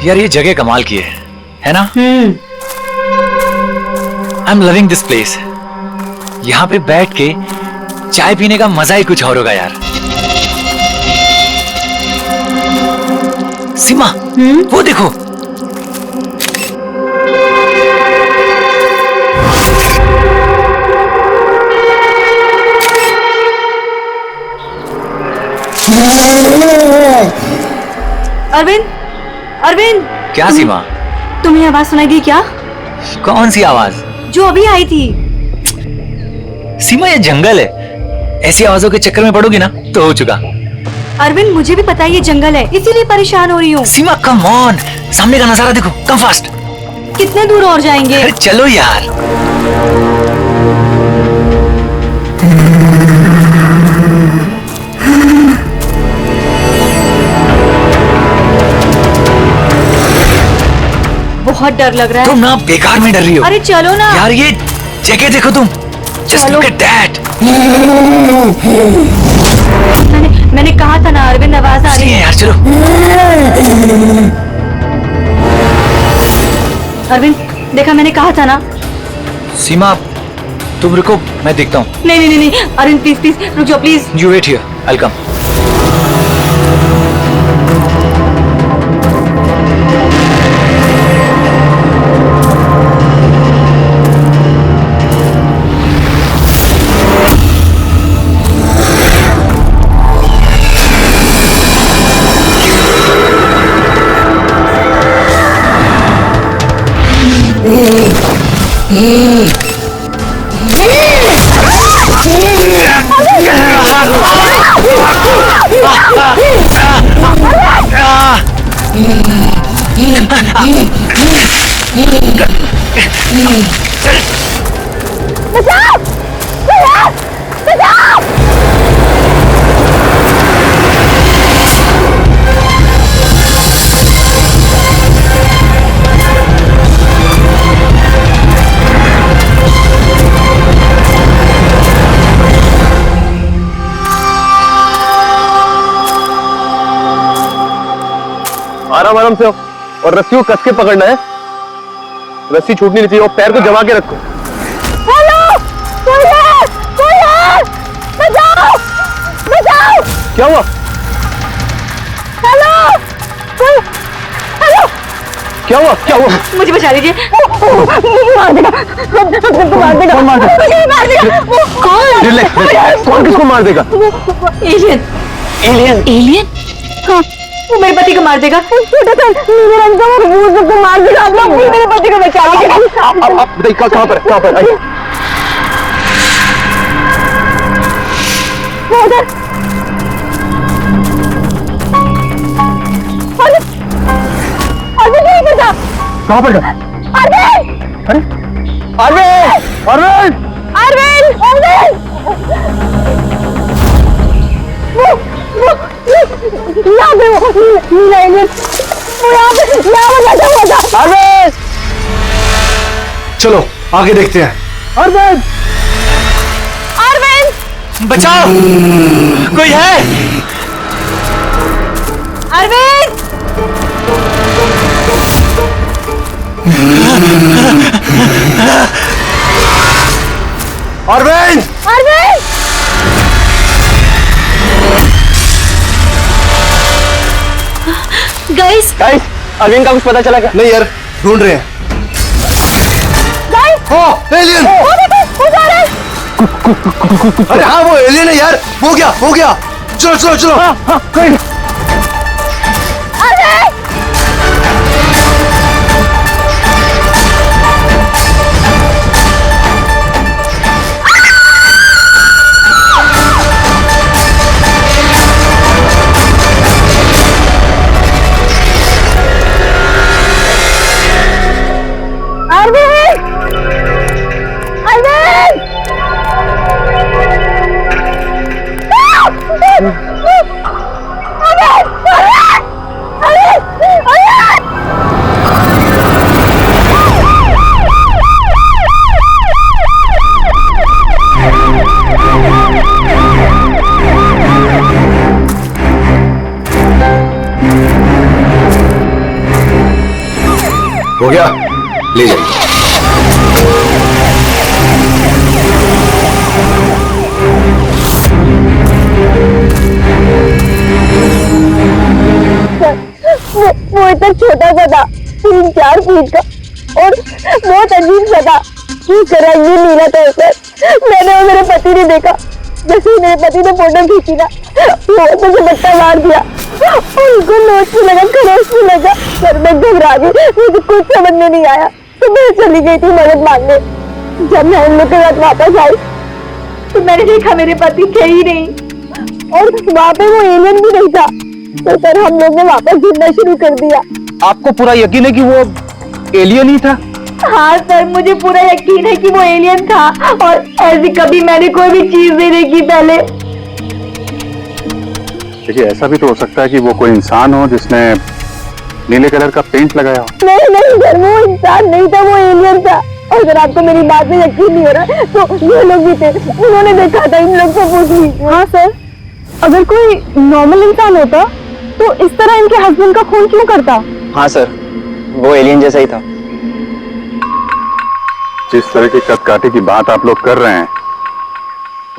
यार ये जगह कमाल की है ना? I am loving this place. यहाँ पे बैठ के चाय पीने का मजा ही कुछ और होगा यार। सीमा, वो देखो। अरविंद, अरविंद। क्या सीमा? तुम्हें आवाज सुनाई दी क्या? कौन सी आवाज? जो अभी आई थी। सीमा ये जंगल है, ऐसी आवाजों के चक्कर में पड़ोगी ना तो हो चुका। अरविंद मुझे भी पता है ये जंगल है, इसीलिए परेशान हो रही हूँ। सीमा कम ऑन, सामने का नजारा देखो, कम फास्ट। कितने दूर और जाएंगे? अरे चलो यार। बहुत डर लग रहा है। तुम ना बेकार में डर रही हो। अरे चलो ना यार, ये जगह देखो तुम। Just look at that. मैंने कहा था ना अरविंद, आवाज आ रही है यार। चलो अरविंद, देखा मैंने कहा था ना। सीमा तुम रुको, मैं देखता हूँ। नहीं नहीं नहीं अरविंद प्लीज प्लीज रुक जाओ please. You wait here, I'll come. आराम आराम से हो और रस्सी को कस के पकड़ना है। रस्सी छूटनी नहीं चाहिए और पैर को जमा के रखो। हेलो, कोई है? कोई है? बचाओ, बचाओ। क्या हुआ? Hello, hello. क्या हुआ? क्या हुआ? मुझे बचा लीजिए। मुझे मार देगा, मार देगा। कौन मार देगा? मुझे मार देगा। वो कौन? रिलैक्स। कौन किसको मार देगा? एलियन। एलियन? एलियन? हाँ, वो मेरे पति को मार देगा। छोटा सा नीले रंग का वो भूत सबको मार देगा। आप लोग मेरे पति को बचा लीजिए। आप बताइए कहाँ पर? कहाँ पर? आइए। वो उधर। अरविंद नहीं बचा। कहाँ पर? अरविंद! अरे अरविंद! अरविंद! अरविंद! अरविंद! यहाँ पे वो नीला एलियन, वो यहाँ पे बैठा हुआ था। अरविंद! चलो आगे देखते हैं। अरविंद! अरविंद! बचाओ, कोई है? अरविंद! अरविंद! अरविंद! गाइस, गाइस, अरविंद का कुछ पता चला क्या? नहीं यार, ढूंढ रहे हैं। गाइस! ओ एलियन! वो देखो, वो जा रहा है। अरे हाँ वो एलियन है यार। हो गया हो गया। चलो चलो चलो। अरविंद! गया, ले जाइए। वो इतना छोटा सा था, 3-4 फीट का, और बहुत अजीब सा था। किस तरह ये नीला था सर। मैंने और मेरे पति ने देखा, जैसे मेरे पति ने फोटो खींची ना, वो मुझे बट्टा मार दिया, उनको नोच भी लगा, खरोच भी लगा। सर मैं घबरा गई, मुझे कुछ समझ में नहीं आया, तो मैं चली गई थी मदद मांगने। जब मैं उन लोग के साथ वापस आई तो मैंने देखा मेरे पति थे ही नहीं, और वहाँ पे वो एलियन भी नहीं था। तो सर हम लोग ने वापस ढूंढना शुरू कर दिया। आपको पूरा यकीन है कि वो एलियन ही था? हाँ सर, मुझे पूरा यकीन है कि वो एलियन था, और ऐसी कभी मैंने कोई भी चीज नहीं देखी पहले। देखिए, ऐसा भी तो हो सकता है कि वो कोई इंसान हो जिसने नीले कलर का पेंट लगाया हो। नहीं सर, वो इंसान नहीं था, वो एलियन था। और अगर आपको मेरी बात में यकीन नहीं हो रहा तो ये लोग भी थे, उन्होंने देखा था, इन लोग को पूछ लीजिए। हाँ सर, अगर कोई नॉर्मल इंसान होता तो इस तरह इनके हस्बैंड का खून क्यों करता? हाँ सर, वो एलियन जैसा ही था। जिस तरह की कदकाठी की बात आप लोग कर रहे हैं,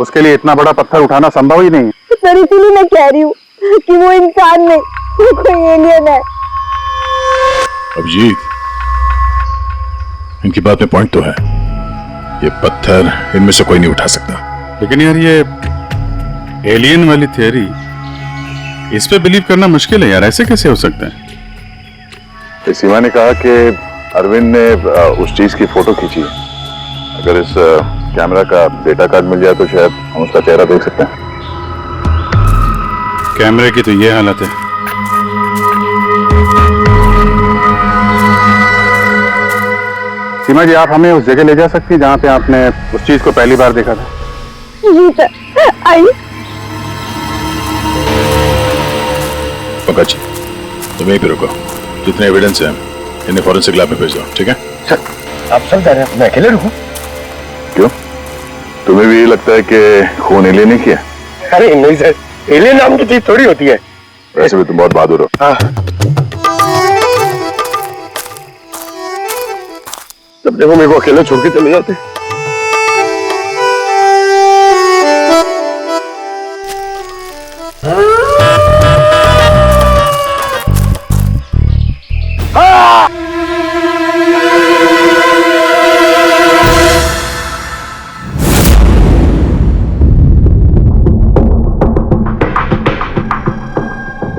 उसके लिए इतना बड़ा पत्थर उठाना संभव ही नहीं है। सर इसीलिए मैं कह रही हूँ कि वो इंसान नहीं, वो कोई एलियन है। अभिजीत, इनकी बात में पॉइंट तो है। ये पत्थर इनमें से कोई नहीं उठा सकता। लेकिन यार, ये एलियन वाली थियरी, इस पे बिलीव करना मुश्किल है यार। ऐसे कैसे हो सकता है? सीमा ने कहा कि अरविंद ने उस चीज की फोटो खींची है। अगर इस कैमरा का डेटा कार्ड मिल जाए तो शायद हम उसका चेहरा देख सकते हैं। कैमरे की तो ये हालत है। सीमा जी, आप हमें उस जगह ले जा सकती हैं जहां पे आपने उस चीज को पहली बार देखा था? जी सर, आइए। पंकज जी, तुम यहीं पे रुको। जितने एविडेंस है इन्हें फॉरेंसिक लैब में भेज दो, ठीक है? सर आप सब जा रहे हैं, मैं अकेले रुकूं? क्यों, तुम्हें भी ये लगता है कि खून एलियन ने किया? अरे नहीं सर, एलियन नाम की चीज थोड़ी होती है। वैसे भी तुम बहुत बहादुर हो। हाँ, तब देखो मेरे को अकेले छोड़ के चले जाते।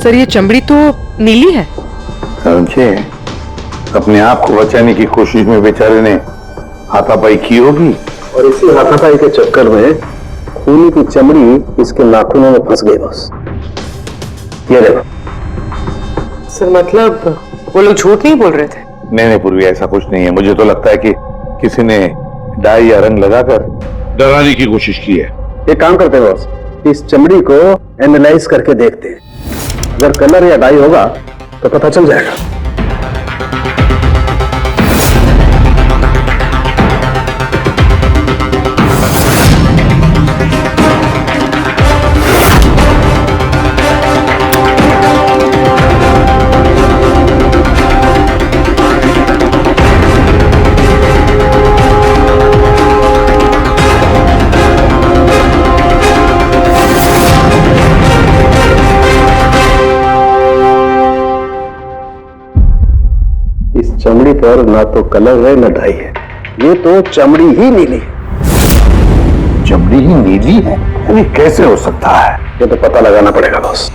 सर ये चमड़ी तो नीली है। समझे, अपने आप को बचाने की कोशिश में बेचारे ने हाथापाई की होगी, और इसी हाथापाई के चक्कर में खूनी की चमड़ी इसके नाखूनों में फंस गई। बस ये देखो। सर मतलब वो लोग झूठ नहीं बोल रहे थे? नहीं पूर्वी, ऐसा कुछ नहीं है। मुझे तो लगता है कि किसी ने डाई या रंग लगाकर डराने की कोशिश की है। एक काम करते हैं बॉस, इस चमड़ी को एनालाइज करके देखते हैं। अगर कलर या डाई होगा तो पता चल जाएगा। चमड़ी पर ना तो कलर है ना डाई है, ये तो चमड़ी ही नीली है। चमड़ी ही नीली है? ये कैसे हो सकता है? ये तो पता लगाना पड़ेगा बॉस।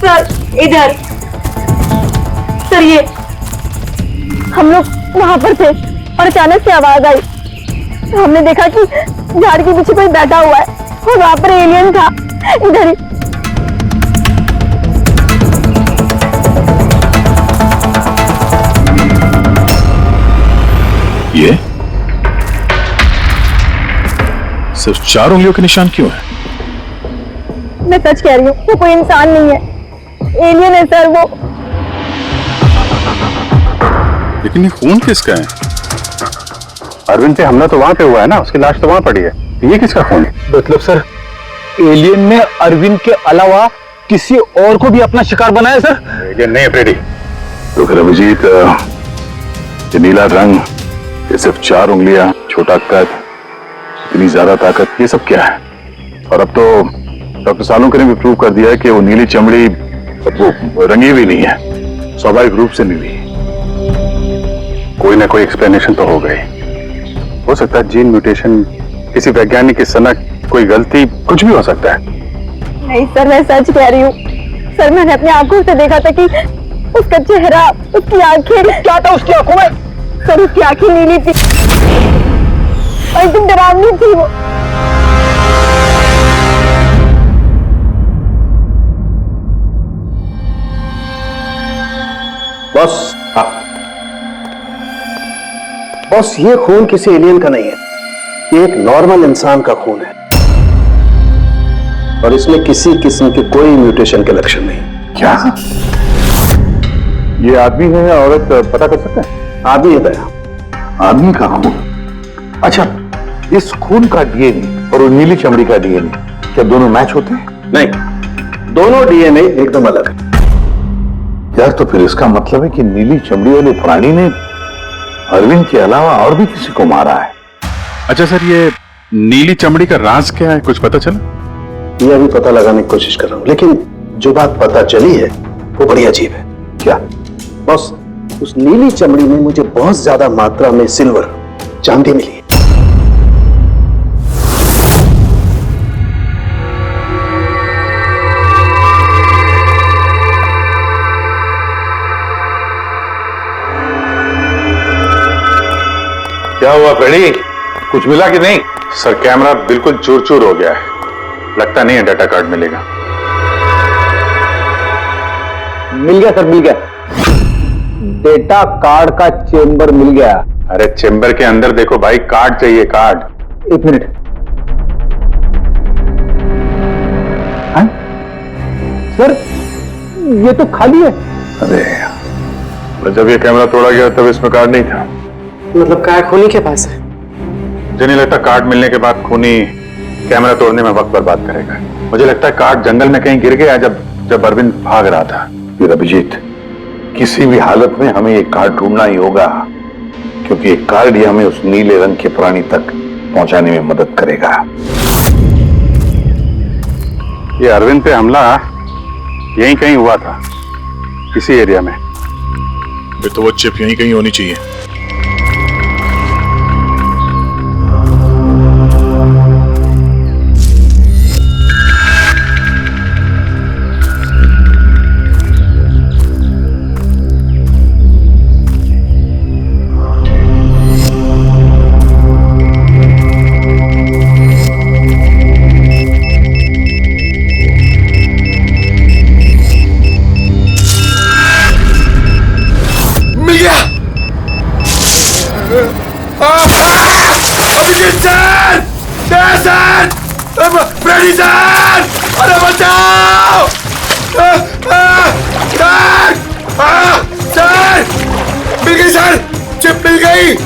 सर इधर। सर ये हम लोग वहां पर थे और अचानक से आवाज आई। हमने देखा कि झाड़ के पीछे कोई बैठा हुआ है और वहां पर एलियन था। इधर ही। ये सिर्फ 4 उंगलियों के निशान क्यों है? मैं सच कह रही हूँ, वो कोई इंसान नहीं है, एलियन है सर वो। लेकिन ये खून किसका है? अरविंद पे हमला तो वहां पे हुआ है ना, उसकी लाश तो वहां पड़ी है। ये किसका खून है? मतलब सर, एलियन ने अरविंद के अलावा किसी और को भी अपना शिकार बनाया सर? एलियन नहीं है फ्रेडी। तो फिर अभिजीत, ये नीला रंग, ये सिर्फ 4 उंगलियां, छोटा कद, इतनी ज्यादा ताकत, ये सब क्या है? और अब तो डॉक्टर सालुंके ने भी प्रूव कर दिया है कि वो नीली चमड़ी वो रंगी भी नहीं है, स्वाभाविक रूप से नीली है। कोई ना कोई एक्सप्लेनेशन तो हो गई। हो सकता है जीन म्यूटेशन, किसी वैज्ञानिक की सनक, कोई गलती, कुछ भी हो सकता है। नहीं सर, मैं सच कह रही हूँ सर। मैंने अपनी आंखों से देखा था कि उसका चेहरा, उसकी आंखें, क्या था उसकी आंखों में? सर उसकी आंखें नीली थी और एकदम डरावनी थी वो। बॉस, बॉस, ये खून किसी एलियन का नहीं है, ये एक नॉर्मल इंसान का खून है और इसमें किसी किस्म के कोई म्यूटेशन के लक्षण नहीं। क्या ये आदमी है या औरत, पता कर सकते हैं? आदमी है भैया। आदमी का खून? अच्छा, इस खून का डीएनए और वो नीली चमड़ी का डीएनए क्या दोनों मैच होते हैं? नहीं, दोनों डीएनए एकदम अलग है। यार, तो फिर इसका मतलब है कि नीली चमड़ी वाले प्राणी ने अरविंद के अलावा और भी किसी को मारा है। अच्छा सर, ये नीली चमड़ी का राज क्या है, कुछ पता चला? ये अभी पता लगाने की कोशिश कर रहा हूं, लेकिन जो बात पता चली है वो बड़ी अजीब है। क्या? बॉस, उस नीली चमड़ी में मुझे बहुत ज्यादा मात्रा में सिल्वर, चांदी मिली है। क्या हुआ फ्रेडी, कुछ मिला कि नहीं? सर, कैमरा बिल्कुल चूर चूर हो गया है, लगता नहीं है डाटा कार्ड मिलेगा। मिल गया सर, मिल गया। डेटा कार्ड का चेंबर मिल गया। अरे चेंबर के अंदर देखो भाई, कार्ड चाहिए, कार्ड। 1 मिनट। हाँ? सर ये तो खाली है। अरे जब ये कैमरा तोड़ा गया तब इसमें कार्ड नहीं था। मतलब कार्ड खूनी के पास है? मुझे नहीं लगता कार्ड मिलने के बाद खूनी कैमरा तोड़ने में वक्त बर्बाद करेगा। मुझे लगता है कार्ड जंगल में कहीं गिर गया जब अरविंद भाग रहा था। फिर अभिजीत, किसी भी हालत में हमें ये कार्ड ढूंढना ही होगा, क्योंकि ये कार्ड ही हमें उस नीले रंग के प्राणी तक पहुंचाने में मदद करेगा। ये अरविंद पे हमला यहीं कहीं हुआ था, इसी एरिया में। फिर तो वो चिप यहीं कहीं होनी चाहिए।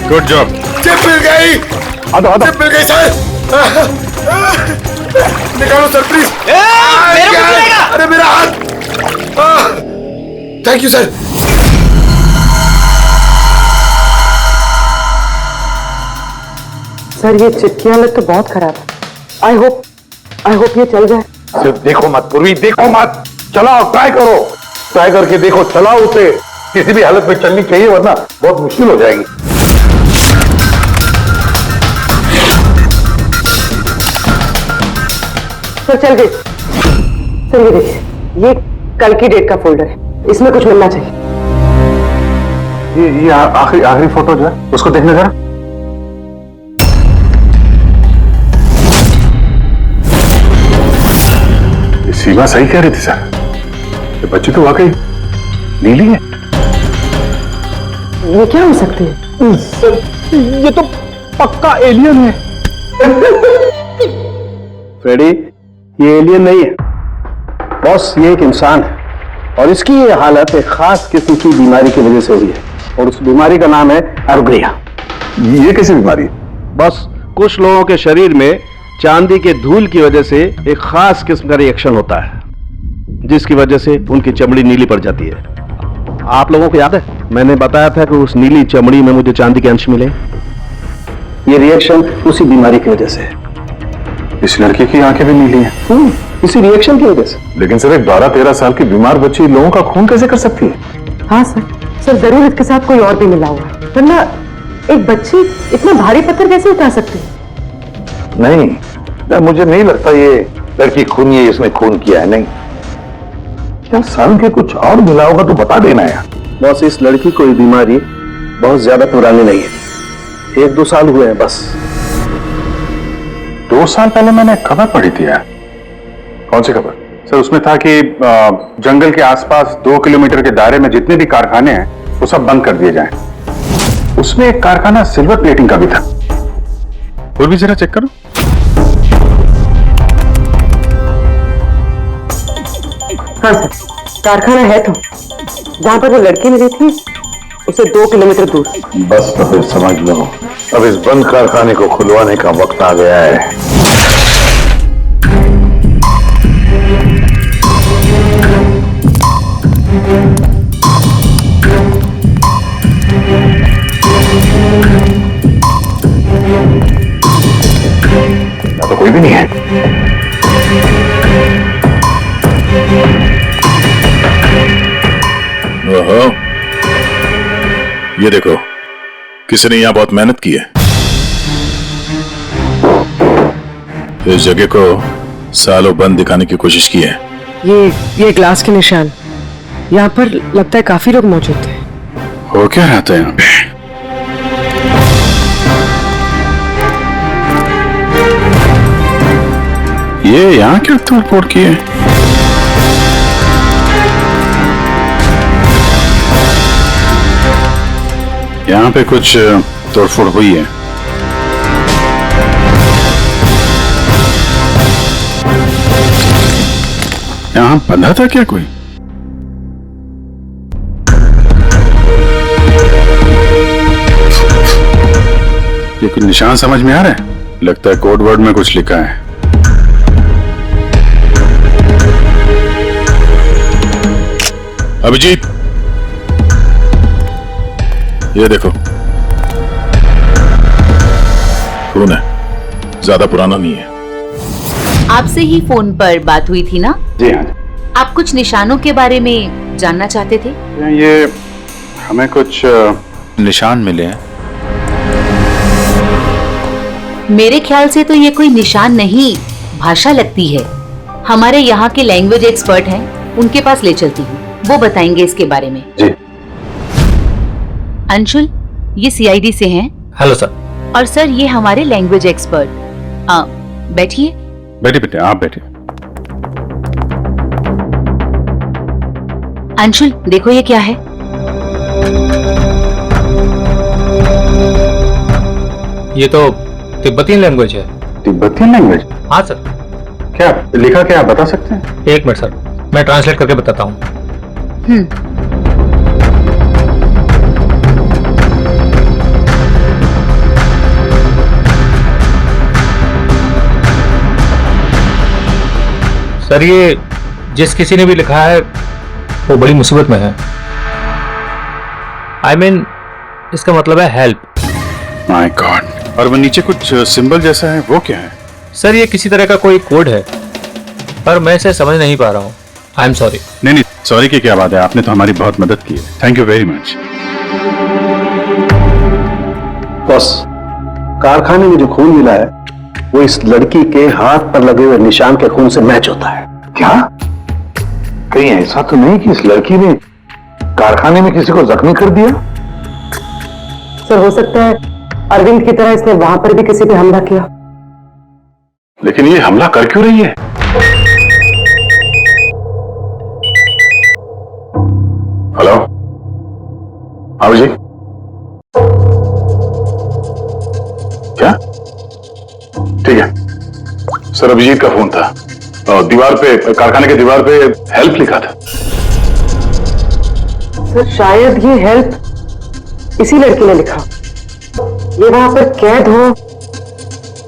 Good job. चिप मिल गई। चिप मिल गई सर। निकालो सर प्लीज। अरे मेरा हाथ। Thank you sir. सर ये चिप की हालत तो बहुत खराब है। आई होप ये चल जाए। सिर्फ देखो मत पूर्वी, देखो मत, चलाओ, ट्राई करो, ट्राई करके देखो, चलाओ उसे। किसी भी हालत में चलनी चाहिए, वरना बहुत मुश्किल हो जाएगी। सर चल गई। सर ये देखिए, ये कल की डेट का फोल्डर है, इसमें कुछ मिलना चाहिए। ये आखिरी फोटो जो है उसको देखने जरा। सीमा सही कह रही थी सर, ये बच्ची तो वाकई नीली है। ये क्या हो सकती है? सर ये तो पक्का एलियन है। फ्रेडी, ये एलियन नहीं है बॉस, ये एक इंसान है और इसकी ये हालत एक खास किस्म की बीमारी की वजह से हुई है और उस बीमारी का नाम है एरोग्रिया। ये कैसी बीमारी? बस कुछ लोगों के शरीर में चांदी के धूल की वजह से एक खास किस्म का रिएक्शन होता है, जिसकी वजह से उनकी चमड़ी नीली पड़ जाती है। आप लोगों को याद है मैंने बताया था कि उस नीली चमड़ी में मुझे चांदी के अंश मिले। ये रिएक्शन उसी बीमारी की वजह से है। इस लड़की की आंखें भी नीली हैं। इसी रिएक्शन की वजह से। लेकिन सर एक 12-13 साल की बीमार बच्ची लोगों का खून कैसे कर सकती है? हाँ सर जरूर इसके साथ कोई और भी मिला हुआ है, वरना एक बच्ची इतना भारी पत्थर कैसे उठा सकती है? नहीं, मुझे नहीं लगता ये लड़की खून ये इसने खून किया है। नहीं, क्या साल के कुछ और मिला होगा तो बता देना यार। बॉस, इस लड़की को ये बीमारी बहुत ज्यादा पुरानी नहीं है, 1-2 साल हुए हैं बस। 2 साल पहले मैंने खबर पढ़ी थी यार। कौन सी खबर? सर उसमें था कि जंगल के आसपास 2 किलोमीटर के दायरे में जितने भी कारखाने हैं वो सब बंद कर दिए जाएं। उसमें एक कारखाना सिल्वर प्लेटिंग का भी था। वो भी जरा चेक करो। हाँ सर, कारखाना है तो जहां पर वो लड़की मिली थी उसे 2 किलोमीटर दूर। बस तो फिर समझ लो, अब इस बंद कारखाने को खुलवाने का वक्त आ गया है। तो कोई भी नहीं है। ओहो, ये देखो, किसी ने यहां बहुत मेहनत की है। इस जगह को सालों बंद दिखाने की कोशिश की है। ये ग्लास के निशान, यहाँ पर लगता है काफी लोग मौजूद थे। हो क्या रहता है यहाँ पे? ये यहाँ क्या तोड़-फोड़ की है? यहाँ पे कुछ तोड़फोड़ हुई है। यहाँ बंधा था क्या कोई? ये कुछ निशान समझ में आ रहा है? लगता है कोड वर्ड में कुछ लिखा है। अभिजीत, ये देखो, खून है, ज्यादा पुराना नहीं है। आपसे ही फोन पर बात हुई थी ना? जी हाँ। आप कुछ निशानों के बारे में जानना चाहते थे? ये हमें कुछ निशान मिले हैं। मेरे ख्याल से तो ये कोई निशान नहीं, भाषा लगती है। हमारे यहाँ के लैंग्वेज एक्सपर्ट हैं, उनके पास ले चलती हूँ, वो बताएंगे इसके बारे में। जी। अंशुल, ये सीआईडी से हैं। Hello sir. और सर ये हमारे लैंग्वेज एक्सपर्ट। बैठिए। बैठिए बेटे, आप बैठिए। अंशुल देखो ये क्या है। ये तो तिब्बतीन लैंग्वेज है। तिब्बतीन लैंग्वेज? हाँ सर। क्या लिखा, क्या आप बता सकते हैं? 1 मिनट सर, मैं ट्रांसलेट करके बताता हूँ। सर ये जिस किसी ने भी लिखा है वो बड़ी मुसीबत में है। I mean, इसका मतलब है हेल्प। My God. और वो नीचे कुछ सिंबल जैसा है, वो क्या है? सर ये किसी तरह का कोई कोड है, पर मैं इसे समझ नहीं पा रहा हूँ। I am sorry. नहीं, सॉरी की क्या बात है, आपने तो हमारी बहुत मदद की है। Thank you very much. Boss, कारखाने में जो खून मिला है वो इस लड़की के हाथ पर लगे हुए निशान के खून से मैच होता है। क्या? कहीं ऐसा तो नहीं कि इस लड़की ने कारखाने में किसी को जख्मी कर दिया? सर हो सकता है अरविंद की तरह इसने वहां पर भी किसी पे हमला किया। लेकिन ये हमला कर क्यों रही है? हेलो, हाँ जी। क्या? ठीक है सर, अभिजीत का फोन था। दीवार पे, कारखाने के दीवार पे हेल्प लिखा था। सर शायद ये हेल्प इसी लड़की ने लिखा। ये वहां पर कैद हो,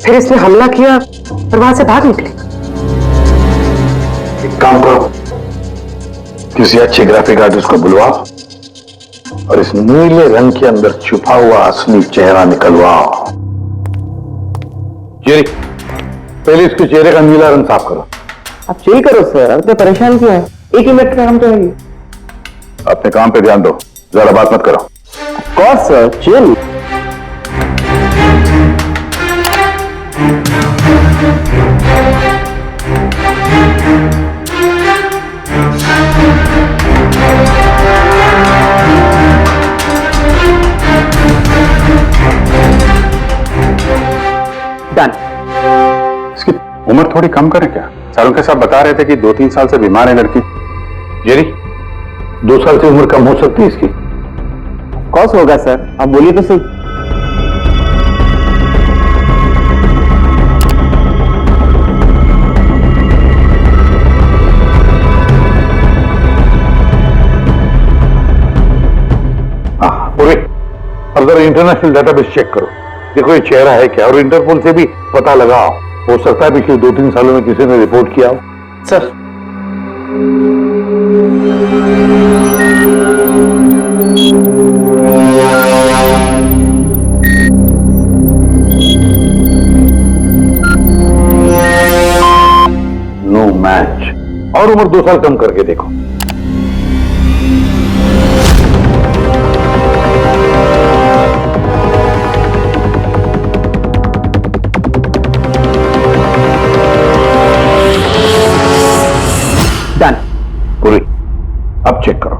फिर इसने हमला किया और वहां से भाग निकली। एक काम करो, किसी अच्छे ग्राफिक आर्टिस्ट को बुलवाओ और इस नीले रंग के अंदर छुपा हुआ असली चेहरा निकलवाओ। जेरी, पहले इसके चेहरे का नीला रंग साफ करो। आप चिल करो सर, अब तो परेशान क्यों है? 1 ही मिनट का काम तो है ये। अपने काम पे ध्यान दो, ज्यादा बात मत करो। कौन सर, चिल। डन। इसकी उम्र थोड़ी कम करें क्या? सारों के साथ बता रहे थे कि 2-3 साल से बीमार है लड़की। जेरी, 2 साल से उम्र कम हो सकती है इसकी? कौन सा होगा सर, आप बोलिए तो सही। अब जरा इंटरनेशनल डेटाबेस चेक करो, देखो ये चेहरा है क्या, और इंटरपोल से भी पता लगाओ। हो सकता है पिछले 2-3 सालों में किसी ने रिपोर्ट किया हो। Sir no match. और उम्र 2 साल कम करके देखो। डन। पूरी, अब चेक करो।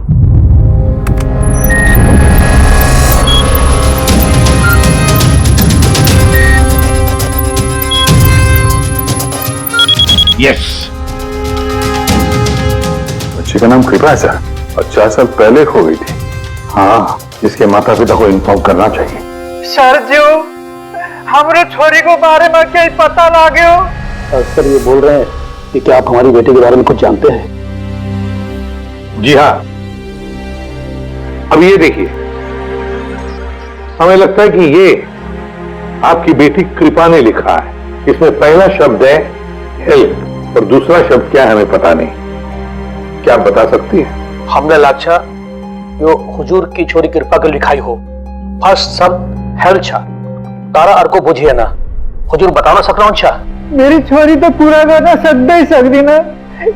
यस। बच्चे का नाम कृपा है सर, और 4 साल पहले खो गई थी। हाँ, इसके माता पिता को इन्फॉर्म करना चाहिए। सर जो हमरे छोरी को बारे में क्या पता लागे हो? सर ये बोल रहे हैं कि क्या आप हमारी बेटी के बारे में कुछ जानते हैं? जी हाँ। अब ये देखिए, हमें लगता है कि ये आपकी बेटी कृपा ने लिखा है। इसमें पहला शब्द है हेल्प और दूसरा शब्द क्या है हमें पता नहीं। क्या आप बता सकती है? हमने लाचा यो हुजूर की छोरी कृपा के लिखाई हो। फर्स्ट शब्द हेल्प छा, तारा अर्को बुझिए ना। हुजूर बताना सक रहा हूं छा। मेरी छोरी तो पूरा करना सकते ही सकती ना,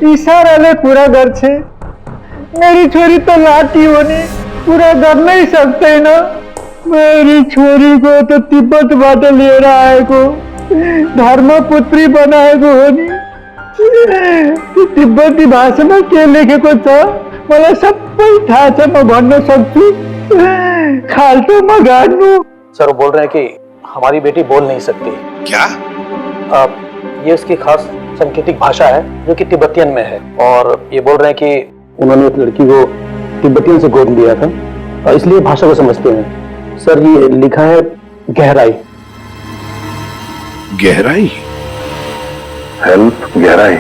इशारा ले पूरा घर छे। मेरी छोरी तो लाटी होनी पूरा घर नहीं सकते ना। मेरी छोरी को तो तिब्बत बाटे ले रहा है को धर्मपुत्री बनाए को होनी। तिब्बती भाषा में के लेखे को छ मलाई सबै थाहा छ, म भन्न सक्छु। खाल्टो म गाड्नु। सर वो बोल रहे हैं कि हमारी बेटी बोल नहीं सकती। क्या? ये उसकी खास सांकेतिक भाषा है जो कि तिब्बतियन में है, और ये बोल रहे हैं कि उन्होंने एक लड़की को तिब्बतियन से गोद लिया था और इसलिए भाषा को समझते हैं। सर ये लिखा है गहराई। गहराई? हेल्प गहराई?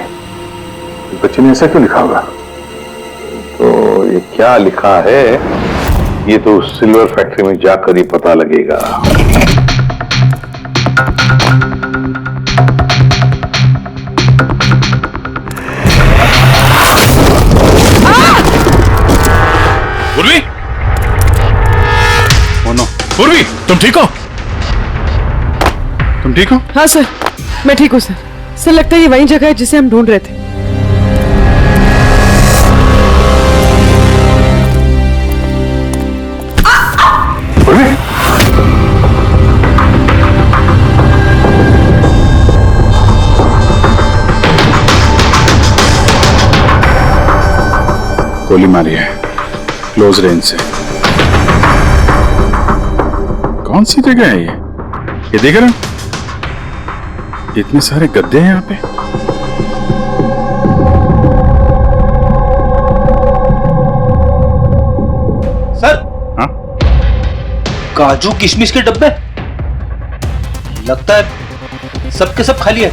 बच्चे ने ऐसा क्यों लिखा होगा? तो ये क्या लिखा है ये तो सिल्वर फैक्ट्री में जाकर ही पता लगेगा। पूर्वी! पूर्वी, तुम ठीक हो? तुम ठीक हो? हाँ सर, मैं ठीक हूँ सर। सर लगता है ये वही जगह है जिसे हम ढूंढ रहे थे। गोली मारी है क्लोज रेंज से। कौन सी जगह है ये देख रहे हैं? इतने सारे गद्दे हैं यहाँ पे। सर, हाँ? काजू किशमिश के डब्बे लगता है सबके सब खाली है।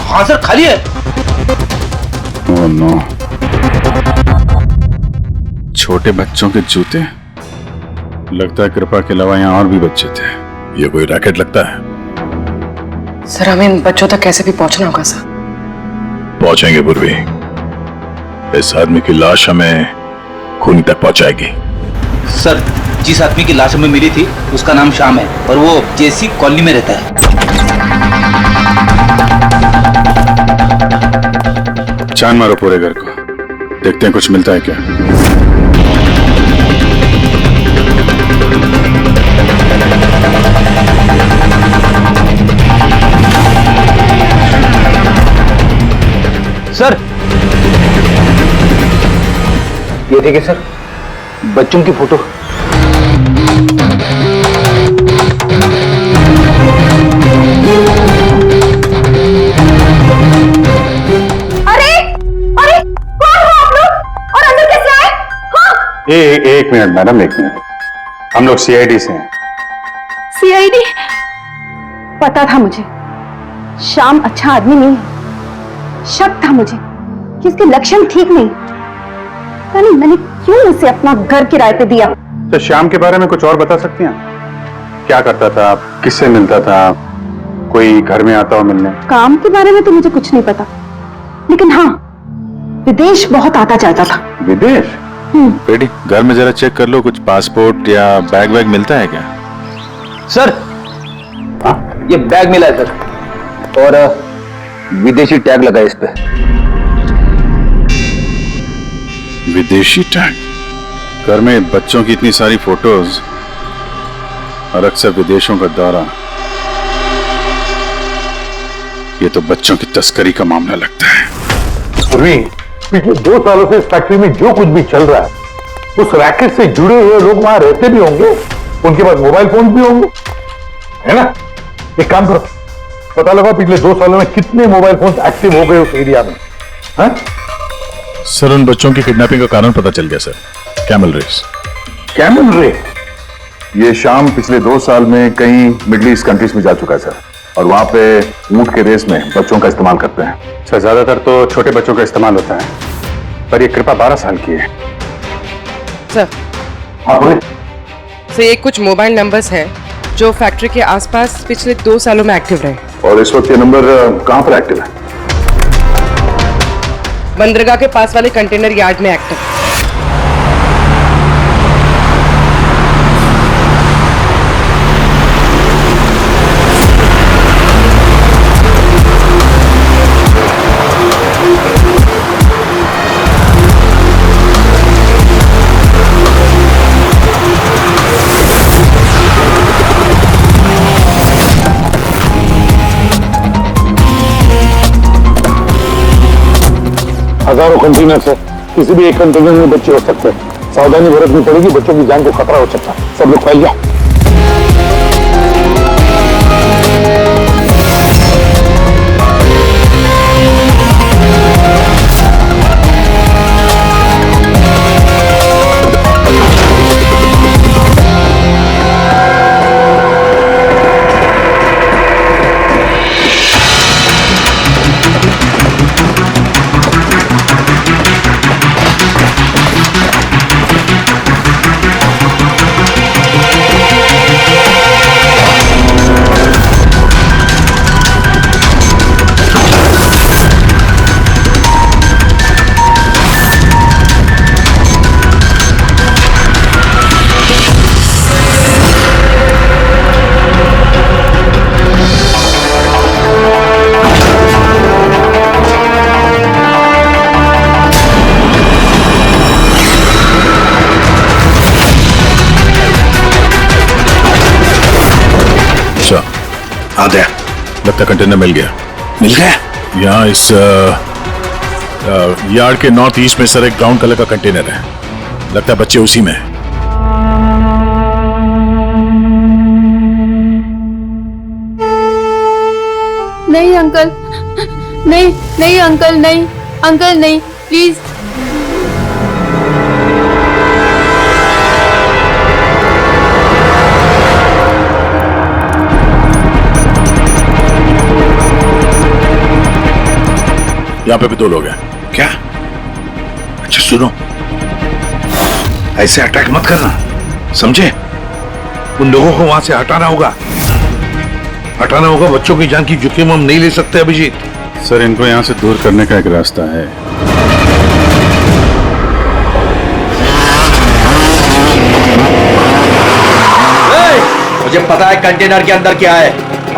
हाँ सर खाली है। ओह नो, छोटे बच्चों के जूते। लगता है कृपा के अलावा यहाँ और भी बच्चे थे। ये कोई रैकेट लगता है। सर हमें इन बच्चों तक कैसे भी पहुंचना होगा सर। पहुंचेंगे पूर्वी, इस आदमी की लाश हमें खूनी तक पहुंचाएगी। सर, जिस आदमी की लाश हमें मिली थी उसका नाम श्याम है और वो जेसी कॉलोनी में रहता है। छान मारो पूरे घर को, देखते हैं कुछ मिलता है क्या। सर, ये देखिए सर, बच्चों की फोटो। एक मिनट मैडम, एक मिनट। हम लोग सीआईडी से हैं। सीआईडी? पता था मुझे श्याम अच्छा आदमी नहीं है। शक था मुझे कि उसके लक्षण ठीक नहीं। यानी मैंने क्यों उसे अपना घर किराए पे दिया? तो श्याम के बारे में कुछ और बता सकती हैं? क्या करता था, किससे मिलता था, कोई घर में आता हो मिलने? काम के बारे में तो मुझे कुछ नहीं पता, लेकिन हाँ, विदेश बहुत आता जाता था। विदेश? बेटी, घर में जरा चेक कर लो, कुछ पासपोर्ट या बैग वैग मिलता है क्या? सर, ये बैग मिला है सर, और विदेशी टैग लगा है इस पे। विदेशी टैग? घर में बच्चों की इतनी सारी फोटोज और अक्सर विदेशों का दौरा, ये तो बच्चों की तस्करी का मामला लगता है। पिछले 2 सालों से इस फैक्ट्री में जो कुछ भी चल रहा है, उस रैकेट से जुड़े हुए लोग वहां रहते भी होंगे, उनके पास मोबाइल फोन भी होंगे, है ना? एक काम करो, पता लगा पिछले 2 सालों में कितने मोबाइल फोन एक्टिव हो गए उस एरिया में। है? सर, उन बच्चों की किडनैपिंग का कारण पता चल गया sir. Camel race. Camel race? ये शाम पिछले 2 साल में कई मिडिल ईस्ट कंट्रीज में जा चुका है सर, और वहां पे ऊंट के रेस में बच्चों का इस्तेमाल करते हैं। सर, ज्यादातर तो छोटे बच्चों का इस्तेमाल होता है, पर ये कृपा 12 साल की है। सर, हाँ बोले। सर, ये कुछ मोबाइल नंबर्स हैं जो फैक्ट्री के आसपास पिछले 2 सालों में एक्टिव रहे। और इस वक्त ये नंबर कहां पर एक्टिव है? बंदरगाह के पास वाले कंटेनर यार्ड में एक्टिव। हजारों कंटेनर से किसी भी एक कंटेनर में बच्चे हो सकते हैं। सावधानी बरतनी पड़ेगी, बच्चों की जान को खतरा हो सकता है। सब लोग फैल जाओ। आ गया, लगता कंटेनर मिल गया। मिल गया? यहाँ इस यार्ड के नॉर्थ ईस्ट में सर एक ब्राउन कलर का कंटेनर है, लगता है बच्चे उसी में हैं। नहीं अंकल, नहीं नहीं अंकल, नहीं अंकल, नहीं, प्लीज। यहाँ पे भी 2 लोग हैं। क्या? अच्छा सुनो, ऐसे अटैक मत करना, समझे? उन लोगों को वहां से हटाना होगा, हटाना होगा। बच्चों की जान की जोखिम हम नहीं ले सकते अभिजीत। सर, इनको यहाँ से दूर करने का एक रास्ता है। मुझे पता है कंटेनर के अंदर क्या है।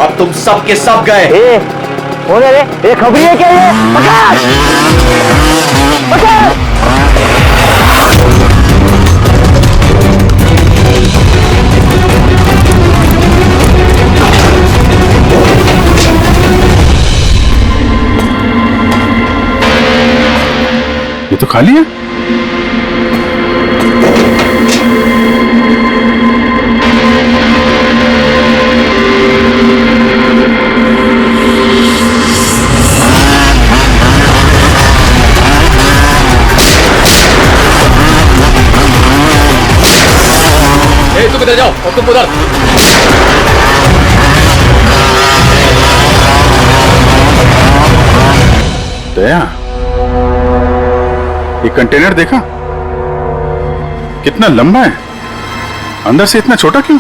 अब तुम सब के सब गए। कौन है रे? ये खबरी है क्या ये? पकड़! पकड़! ये तो खाली है। तुम इधर जाओ और तुम उधर। दया, ये कंटेनर देखा कितना लंबा है, अंदर से इतना छोटा क्यों?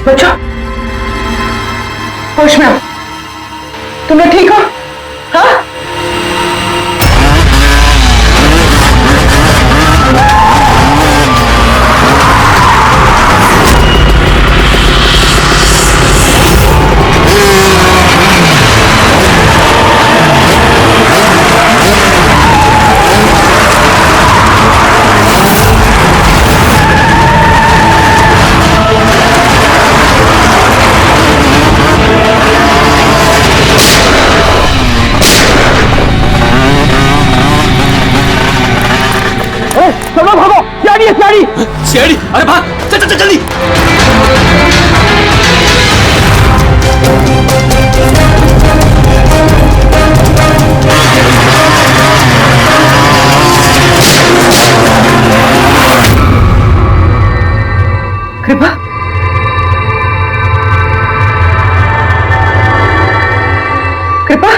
बच्चों, होश में आओ। तुम लोग ठीक हो? हाँ? सीआईडी, अरे भाग, चल चल चल जल्दी। कृपा, कृपा,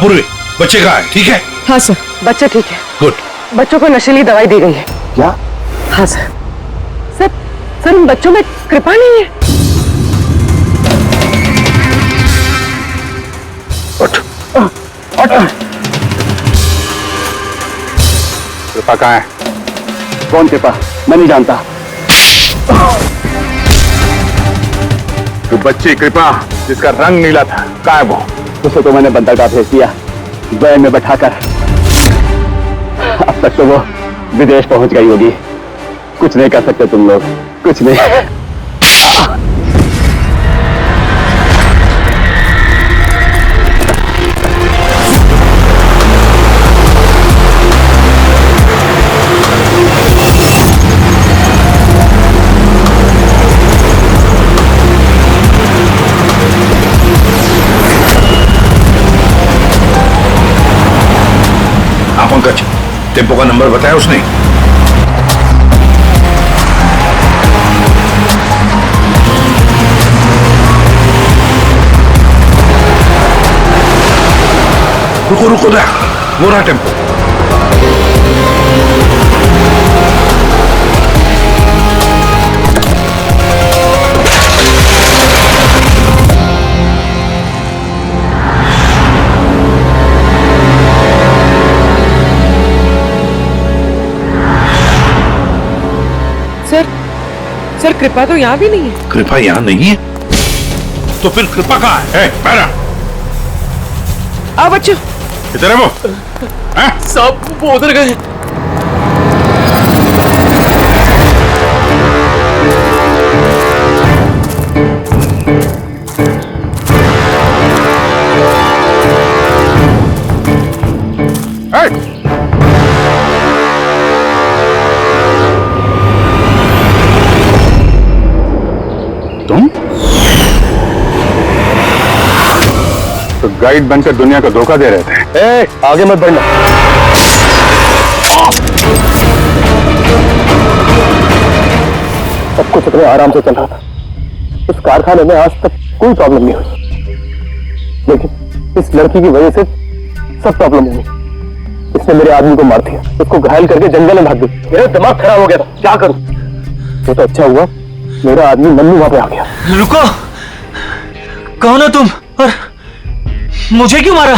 पूर्वी, बच्चे कहाँ है? ठीक है? हाँ सर, बच्चे ठीक है। गुड। बच्चों को नशीली दवाई दी गई है। क्या? हाँ सर। सर, सर उन बच्चों में कृपा नहीं है। उठ। कृपा कहाँ है? कौन कृपा? मैं नहीं जानता। तो बच्ची कृपा जिसका रंग नीला था, कहाँ है वो? उसे तो मैंने बंदरगाह भेज दिया, वैन में बैठाकर। अब तक तो वो विदेश पहुंच गई होगी। कुछ नहीं कर सकते तुम लोग, कुछ नहीं। पंकज, टेम्पो का नंबर बताया उसने? रुको रुको ना, वो रहा टेम्पो। सर कृपा तो यहाँ भी नहीं है। कृपा यहाँ नहीं है तो फिर कृपा कहाँ है? पैरा आ बच्चों, इधर है वो। साहब वो उधर गए। तुम तो गाइड बनकर दुनिया को धोखा दे रहे थे। आगे मत बढ़ना। सब कुछ इतने आराम से चल रहा था। इस कारखाने में आज तक कोई प्रॉब्लम नहीं हुई, लेकिन इस लड़की की वजह से सब प्रॉब्लम हुई। इसने मेरे आदमी को मार दिया, उसको घायल करके जंगल में भाग गई। मेरा दिमाग खराब हो गया था, क्या करूं? वो तो अच्छा हुआ मेरा आदमी मन्नू वहां पे आ गया। रुको, कौन हो तुम और मुझे क्यों मारा?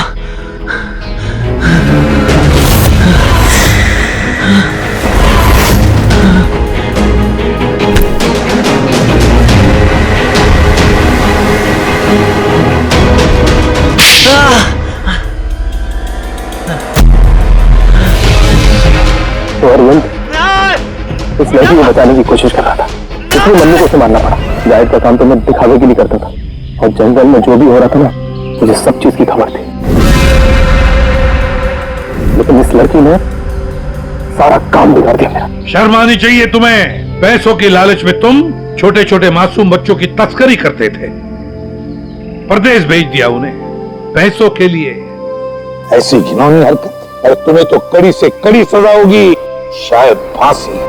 तो अरविंद इस लड़की को बचाने की कोशिश कर रहा था, इसलिए मन्नू को उसे मारना पड़ा। गाइड का काम तो मैं दिखावे के लिए करता था, और जंगल में जो भी हो रहा था ना, मुझे सब चीज की खबर थी। लेकिन इस लड़की ने सारा काम बिगाड़ दिया मेरा। शर्म आनी चाहिए तुम्हें। पैसों की लालच में तुम छोटे छोटे मासूम बच्चों की तस्करी करते थे, परदेश भेज दिया उन्हें पैसों के लिए। ऐसी घिनौनी हरकत, और तुम्हें तो कड़ी से कड़ी सजा होगी, शायद फांसी।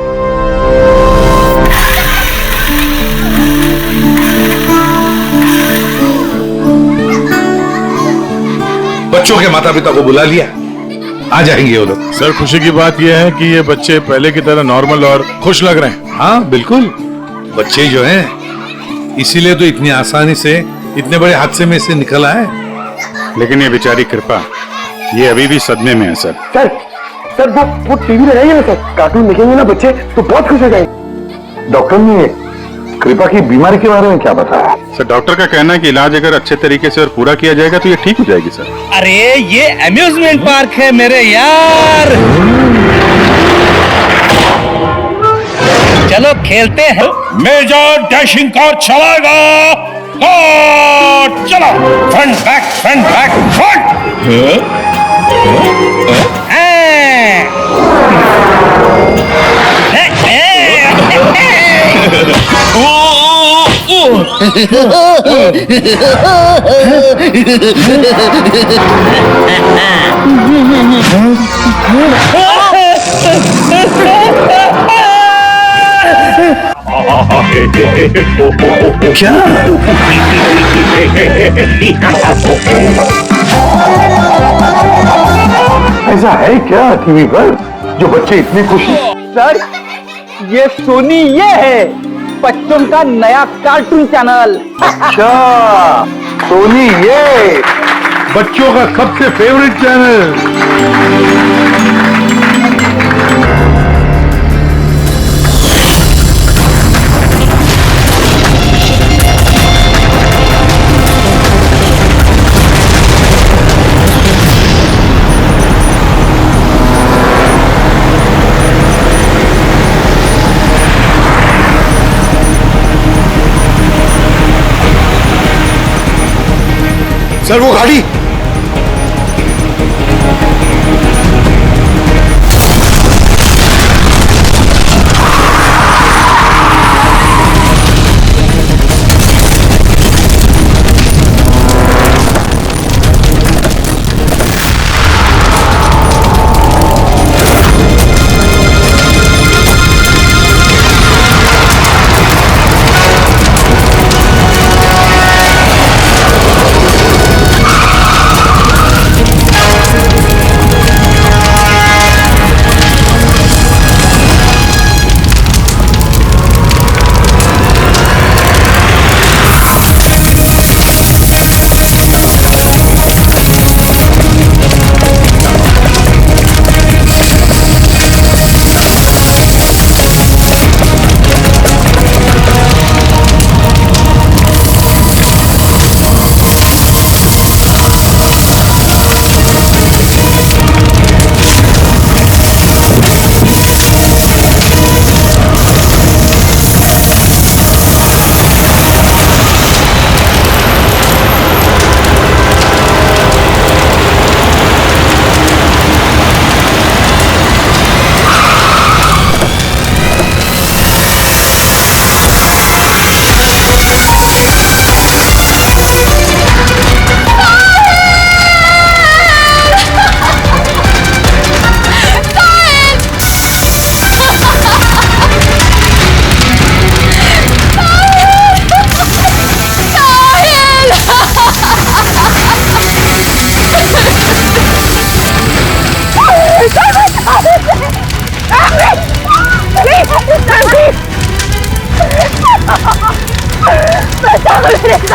बच्चों के माता पिता को बुला लिया, आ जाएंगे वो लोग। सर खुशी की बात यह है कि ये बच्चे पहले की तरह नॉर्मल और खुश लग रहे हैं। हाँ बिल्कुल, बच्चे जो हैं इसीलिए तो इतनी आसानी से इतने बड़े हादसे में से निकल आए। लेकिन ये बेचारी कृपा, ये अभी भी सदमे में है सर। सर वो टीवी लगाइए ना सर, कार्टून देखेंगे ना बच्चे तो बहुत खुश हो जाएंगे। डॉक्टर ने कृपा की बीमारी के बारे में क्या बताया? सर डॉक्टर का कहना है कि इलाज अगर अच्छे तरीके से और पूरा किया जाएगा तो ये ठीक हो जाएगी सर। अरे ये अम्यूजमेंट पार्क है मेरे यार, चलो खेलते हैं। मेजर डैशिंग कार चलाएगा, चलो फ्रंट बैक फ्रंट। क्या ऐसा है क्या टीवी पर जो बच्चे इतने खुश हैं? सर ये सोनी ये है बच्चों का नया कार्टून चैनल। अच्छा सोनी, ये बच्चों का सबसे फेवरेट चैनल। सर वो गाड़ी,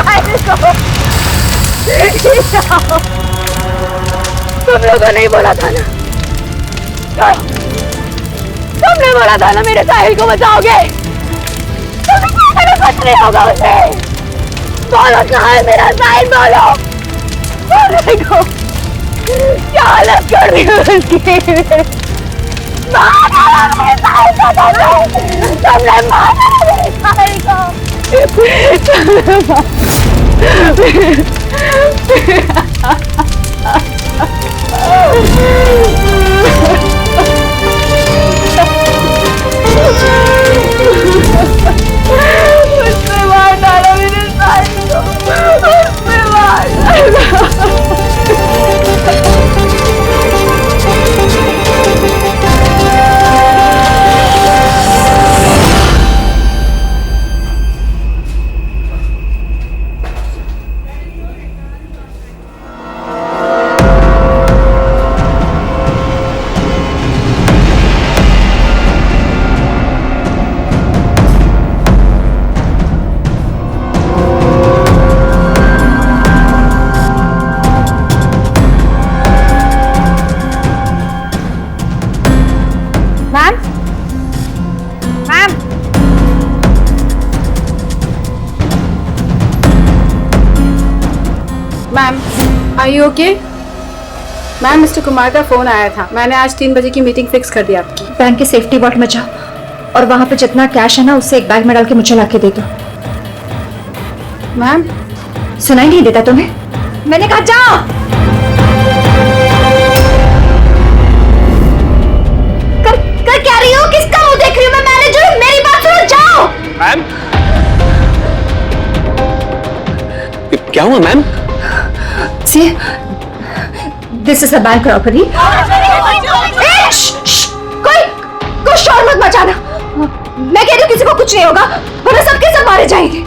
साहिल को। तुम लोगों ने बोला था ना, तुमने बोला था ना मेरे साहिल को बचाओगे। कुछ नहीं होगा उसे। बोलो कहाँ है मेरा साहिल, बोलो। देखो क्या हालत कर रही हो उसकी। मारा मेरे साहिल को, तुमने मारा मेरे साहिल उसने मार डाला मेरे साहिल को, उसने मार डाला। Are you okay? Ma'am, mister Kumar का फोन आया था। मैंने आज 3 बजे की मीटिंग फिक्स कर दी आपकी। बैंक के सेफ्टी वॉल्ट में जाओ और वहां पे जितना कैश है ना उससे एक बैग में डाल के मुझे लाके दे दो। मैम, सुनाई नहीं देता तुम्हें? मैंने कहा जाओ। कर क्या रही हो? किसका मुंह देख रही हो? मैं मैनेजर हूं, मेरी बात सुनो, जाओ। मैम, क्या हुआ ma'am? See, this is a bank robbery. कोई शोर मत मचाना। मैं कह रही हूँ किसी को कुछ नहीं होगा, वरना सबके सब मारे जाएंगे।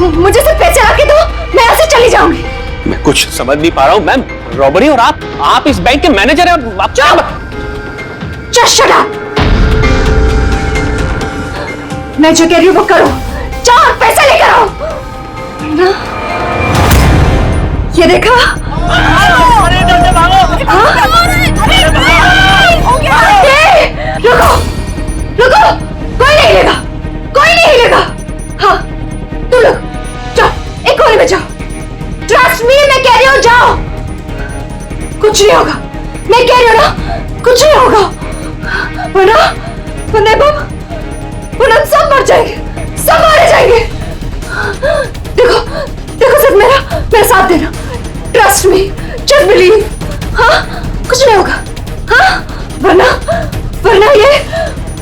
मुझे सिर्फ पैसे रख के दो, मैं यहाँ से चली जाऊंगी। मैं कुछ समझ नहीं पा रहा हूँ मैम। रॉबरी और आप इस बैंक के मैनेजर हैं और आप Just shut up. मैं जो कह रही हूँ वो करो। जाओ और पैसे लेकर आओ। ना? ये देखा? रुको, रुको, कोई नहीं हिलेगा, कोई नहीं हिलेगा। हाँ, तुम लोग जाओ, एक कोने में जाओ। ट्रस्ट मी, मैं कह रही हूँ जाओ। कुछ नहीं होगा, मैं कह रही हूँ ना, कुछ नहीं होगा। वरना हम सब मर जाएंगे, सब मारे जाएंगे। देखो, देखो सिर्फ मेरा साथ देना। Trust me, just believe. हाँ, कुछ नहीं होगा। हाँ, वरना ये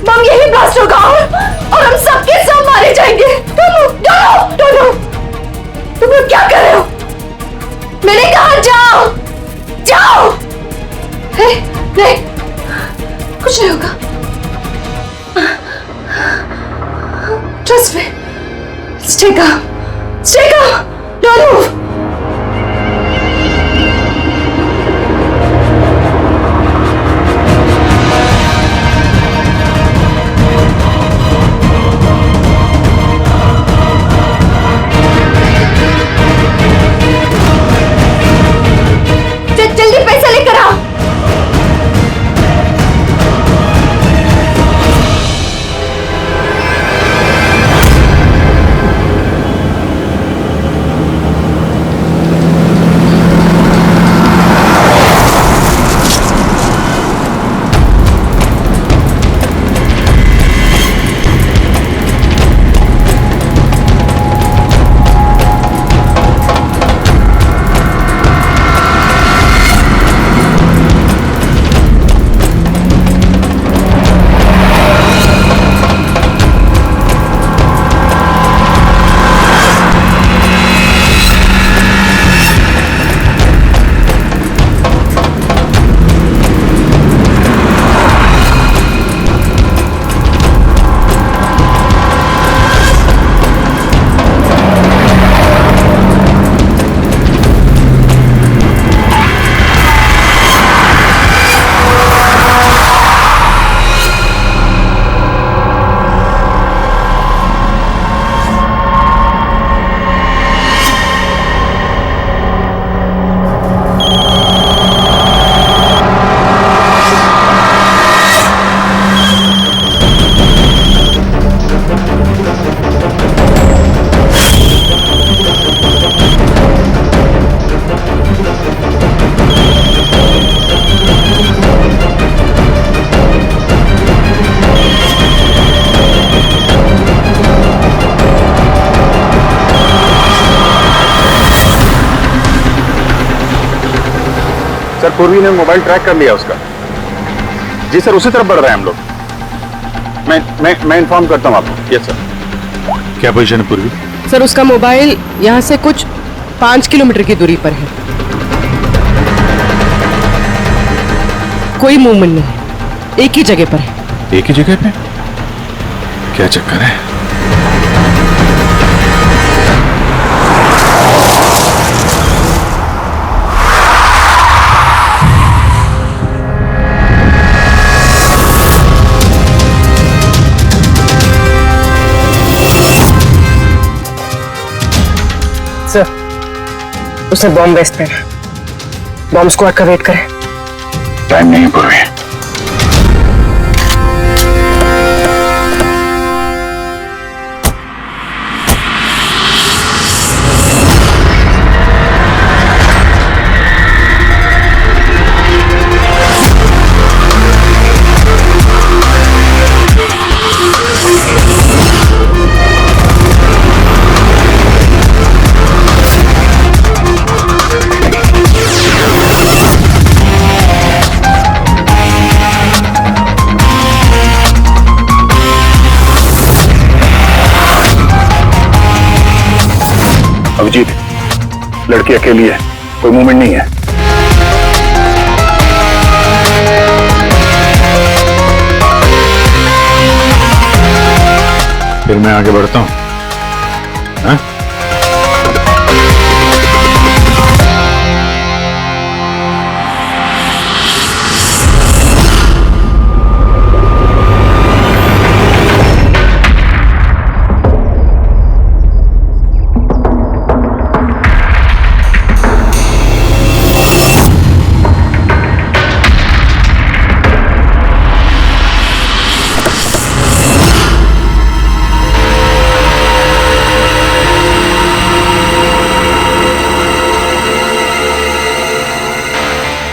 बम यही ब्लास्ट होगा और हम सबके सब मारे जाएंगे। तुम लोग क्या कर रहे हो? मैंने कहा जाओ, जाओ। नहीं, कुछ नहीं होगा। Trust me. Stay calm. Stay calm. Don't move. जल्दी पैसा लेकर आओ। सर पूर्वी ने मोबाइल ट्रैक कर लिया उसका। जी सर, उसी तरफ बढ़ रहे हैं हम लोग। मैं इन्फॉर्म करता हूँ आपको। Yes sir. क्या पोजीशन है पूर्वी? सर उसका मोबाइल यहाँ से कुछ 5 किलोमीटर की दूरी पर है। कोई मूवमेंट नहीं है, एक ही जगह पर है। एक ही जगह पे? क्या चक्कर है? सर उसने बॉम्ब वेस्ट पहना, बॉम्ब स्क्वाड का वेट करें। टाइम नहीं है पूर्वी। अभिजीत, लड़की अकेली है, कोई मूवमेंट नहीं है। फिर मैं आगे बढ़ता हूं। हाँ?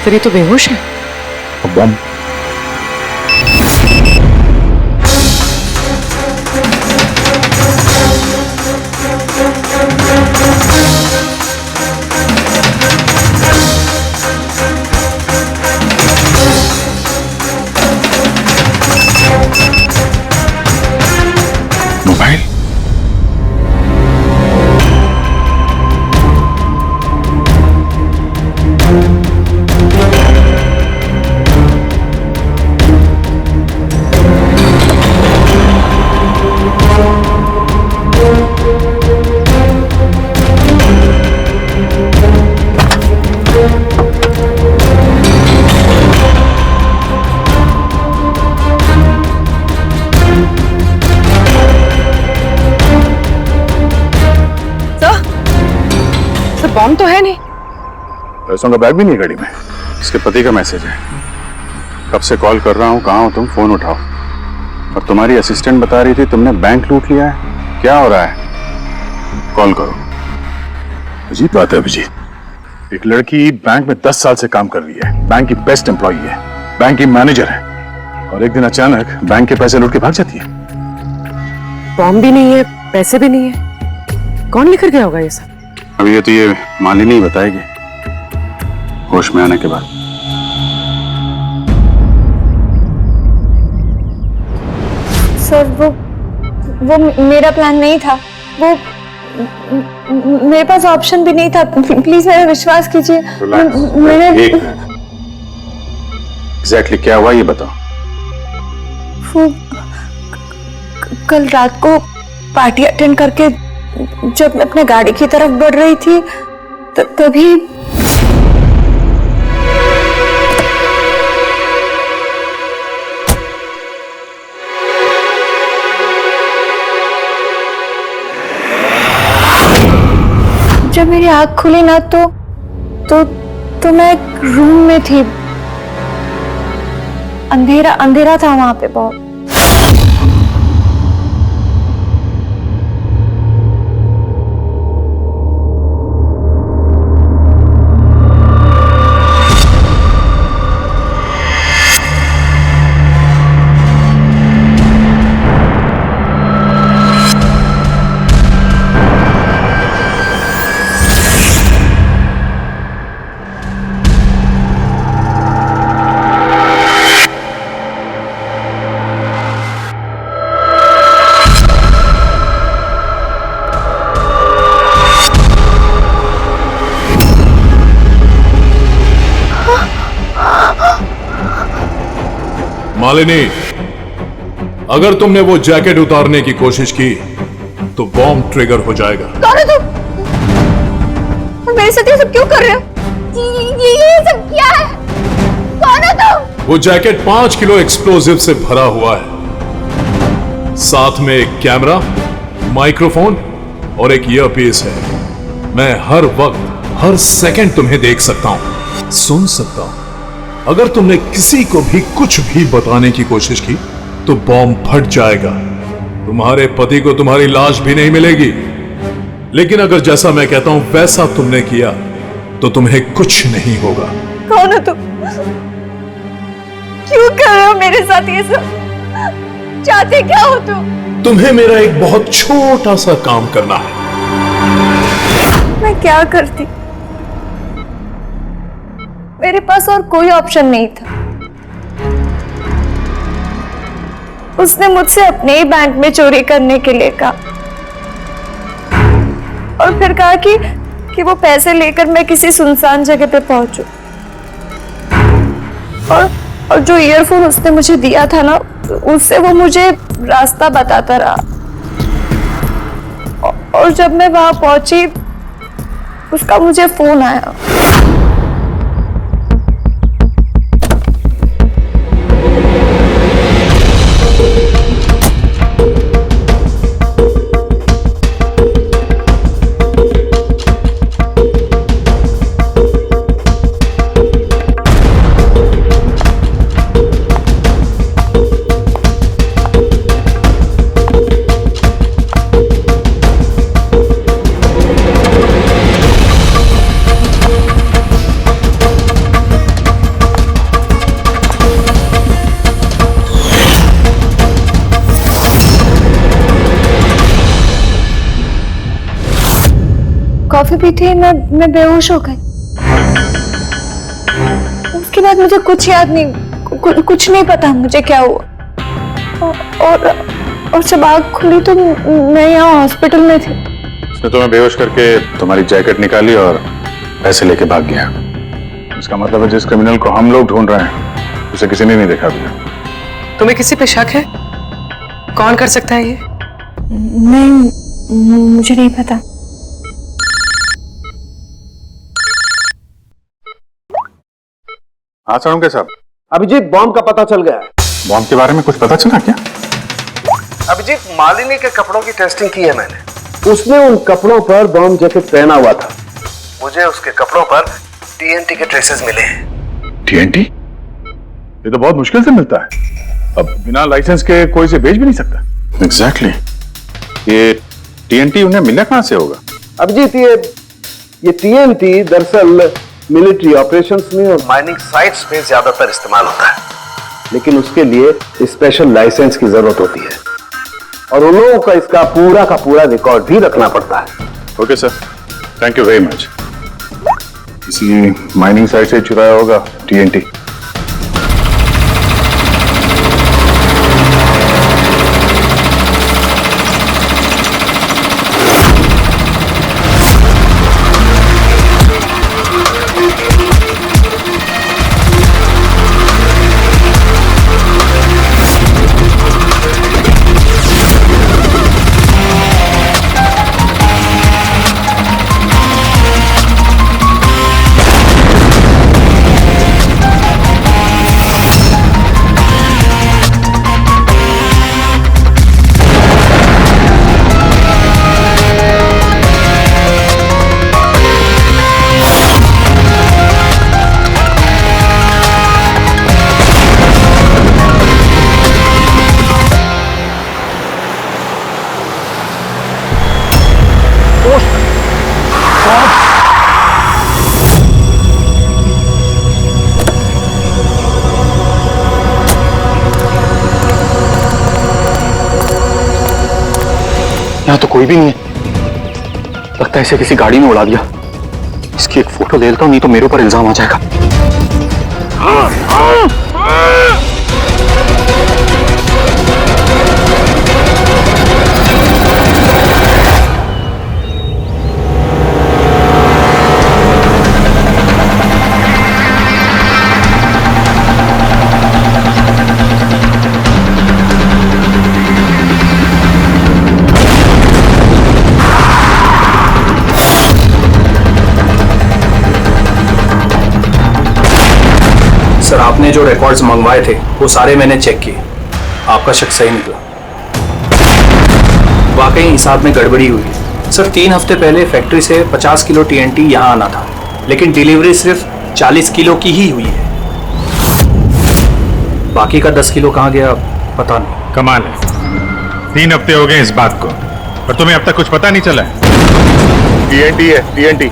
सर ये तो बेहोश है। बम। मोबाइल? बॉम्ब तो है नहीं। पैसों का बैग भी नहीं गाड़ी में। इसके पति का मैसेज है। कब से कॉल कर रहा हूँ, कहाँ हो तुम, फोन उठाओ। और तुम्हारी असिस्टेंट बता रही थी तुमने बैंक लूट लिया है। क्या हो रहा है? कॉल करो। अजीब बात है अभिजीत, एक लड़की बैंक में 10 साल से काम कर रही है, बैंक की बेस्ट एम्प्लॉई है, बैंक की मैनेजर है, और एक दिन अचानक बैंक के पैसे लूट के भाग जाती है। बॉम्ब भी नहीं है, पैसे भी नहीं है, कौन लेकर गया होगा ये सब? अभी ये मालिनी ही बताएगी, होश में आने के बाद। सर वो मेरा प्लान नहीं था, वो मेरे पास ऑप्शन भी नहीं था। प्लीज मेरा विश्वास कीजिए। मैंने एग्जैक्टली क्या हुआ ये बताओ। वो कल रात को पार्टी अटेंड करके जब मैं अपने गाड़ी की तरफ बढ़ रही थी तभी जब मेरी आंख खुली ना तो मैं एक रूम में थी। अंधेरा अंधेरा था वहां पे बहुत। मालिनी, अगर तुमने वो जैकेट उतारने की कोशिश की तो बॉम्ब ट्रिगर हो जाएगा। कौन है तुम? मेरे साथ ये सब क्यों कर रहे हो? ये सब क्या है? कौन है तुम? वो जैकेट 5 किलो एक्सप्लोजिव से भरा हुआ है। साथ में एक कैमरा, माइक्रोफोन और एक ईयरपीस है। मैं हर वक्त, हर सेकंड तुम्हें देख सकता हूं, सुन सकता हूं। अगर तुमने किसी को भी कुछ भी बताने की कोशिश की तो बॉम्ब फट जाएगा। तुम्हारे पति को तुम्हारी लाश भी नहीं मिलेगी। लेकिन अगर जैसा मैं कहता हूं वैसा तुमने किया तो तुम्हें कुछ नहीं होगा। कौन हो तुम? क्यों कर रहे हो मेरे साथ ये सब? चाहते क्या हो तुम? तुम्हें मेरा एक बहुत छोटा सा काम करना है। मैं क्या करती? मेरे पास और कोई ऑप्शन नहीं था। उसने मुझसे अपने ही बैंक में चोरी करने के लिए कहा और फिर कहा कि वो पैसे लेकर मैं किसी सुनसान जगह पे पहुंचूं। और जो ईयरफोन उसने मुझे दिया था ना, उससे वो मुझे रास्ता बताता रहा। और जब मैं वहां पहुंची, उसका मुझे फोन आया। कॉफी पी थी, मैं बेहोश हो गई। उसके बाद मुझे कुछ याद नहीं, कुछ नहीं पता मुझे क्या हुआ। और जब आँख खुली तो मैं यहाँ हॉस्पिटल में थी। उसने तुम्हें बेहोश करके तुम्हारी जैकेट निकाली और पैसे लेके भाग गया। इसका मतलब है जिस क्रिमिनल को हम लोग ढूंढ रहे हैं उसे किसी ने नहीं देखा अभी। तुम्हें किसी पे शक है? कौन कर सकता है ये? नहीं, मुझे नहीं पता। हाँ साळुंखे साहब। अभिजीत, बॉम्ब का पता चल गया है। बॉम्ब के बारे में कुछ पता चला क्या? अभिजीत, मालिनी के कपड़ों की टेस्टिंग की है मैंने। उसने उन कपड़ों पर बॉम्ब जैकेट पहना हुआ था। मुझे उसके कपड़ों पर टीएनटी के ट्रेसेस मिले हैं। टीएनटी? ये तो बहुत मुश्किल से मिलता है। अब बिना लाइसेंस के कोई से बेच भी नहीं सकता। एग्जैक्टली। ये टीएनटी उन्हें मिला कहां से होगा? अभिजीत, ये टीएनटी दरअसल मिलिट्री ऑपरेशंस में और माइनिंग साइट्स में ज्यादातर इस्तेमाल होता है, लेकिन उसके लिए स्पेशल लाइसेंस की जरूरत होती है और उन लोगों का इसका पूरा रिकॉर्ड भी रखना पड़ता है। Okay sir, thank you very much. किसी माइनिंग साइट से चुराया होगा टीएनटी। यहाँ तो कोई भी नहीं है। लगता है इसे किसी गाड़ी ने उड़ा दिया। इसकी एक फोटो ले लेता हूं, नहीं तो मेरे ऊपर इल्जाम आ जाएगा। सर आपने जो रिकॉर्ड्स मंगवाए थे वो सारे मैंने चेक किए, आपका शक सही निकला। वाकई हिसाब में गड़बड़ी हुई है। सर 3 हफ्ते पहले फैक्ट्री से 50 किलो TNT यहाँ आना था, लेकिन डिलीवरी सिर्फ 40 किलो की ही हुई है। बाकी का 10 किलो कहाँ गया पता नहीं। कमाल है, 3 हफ्ते हो गए इस बात को, पर तुम्हें अब तक कुछ पता नहीं चला है? TNT है, TNT।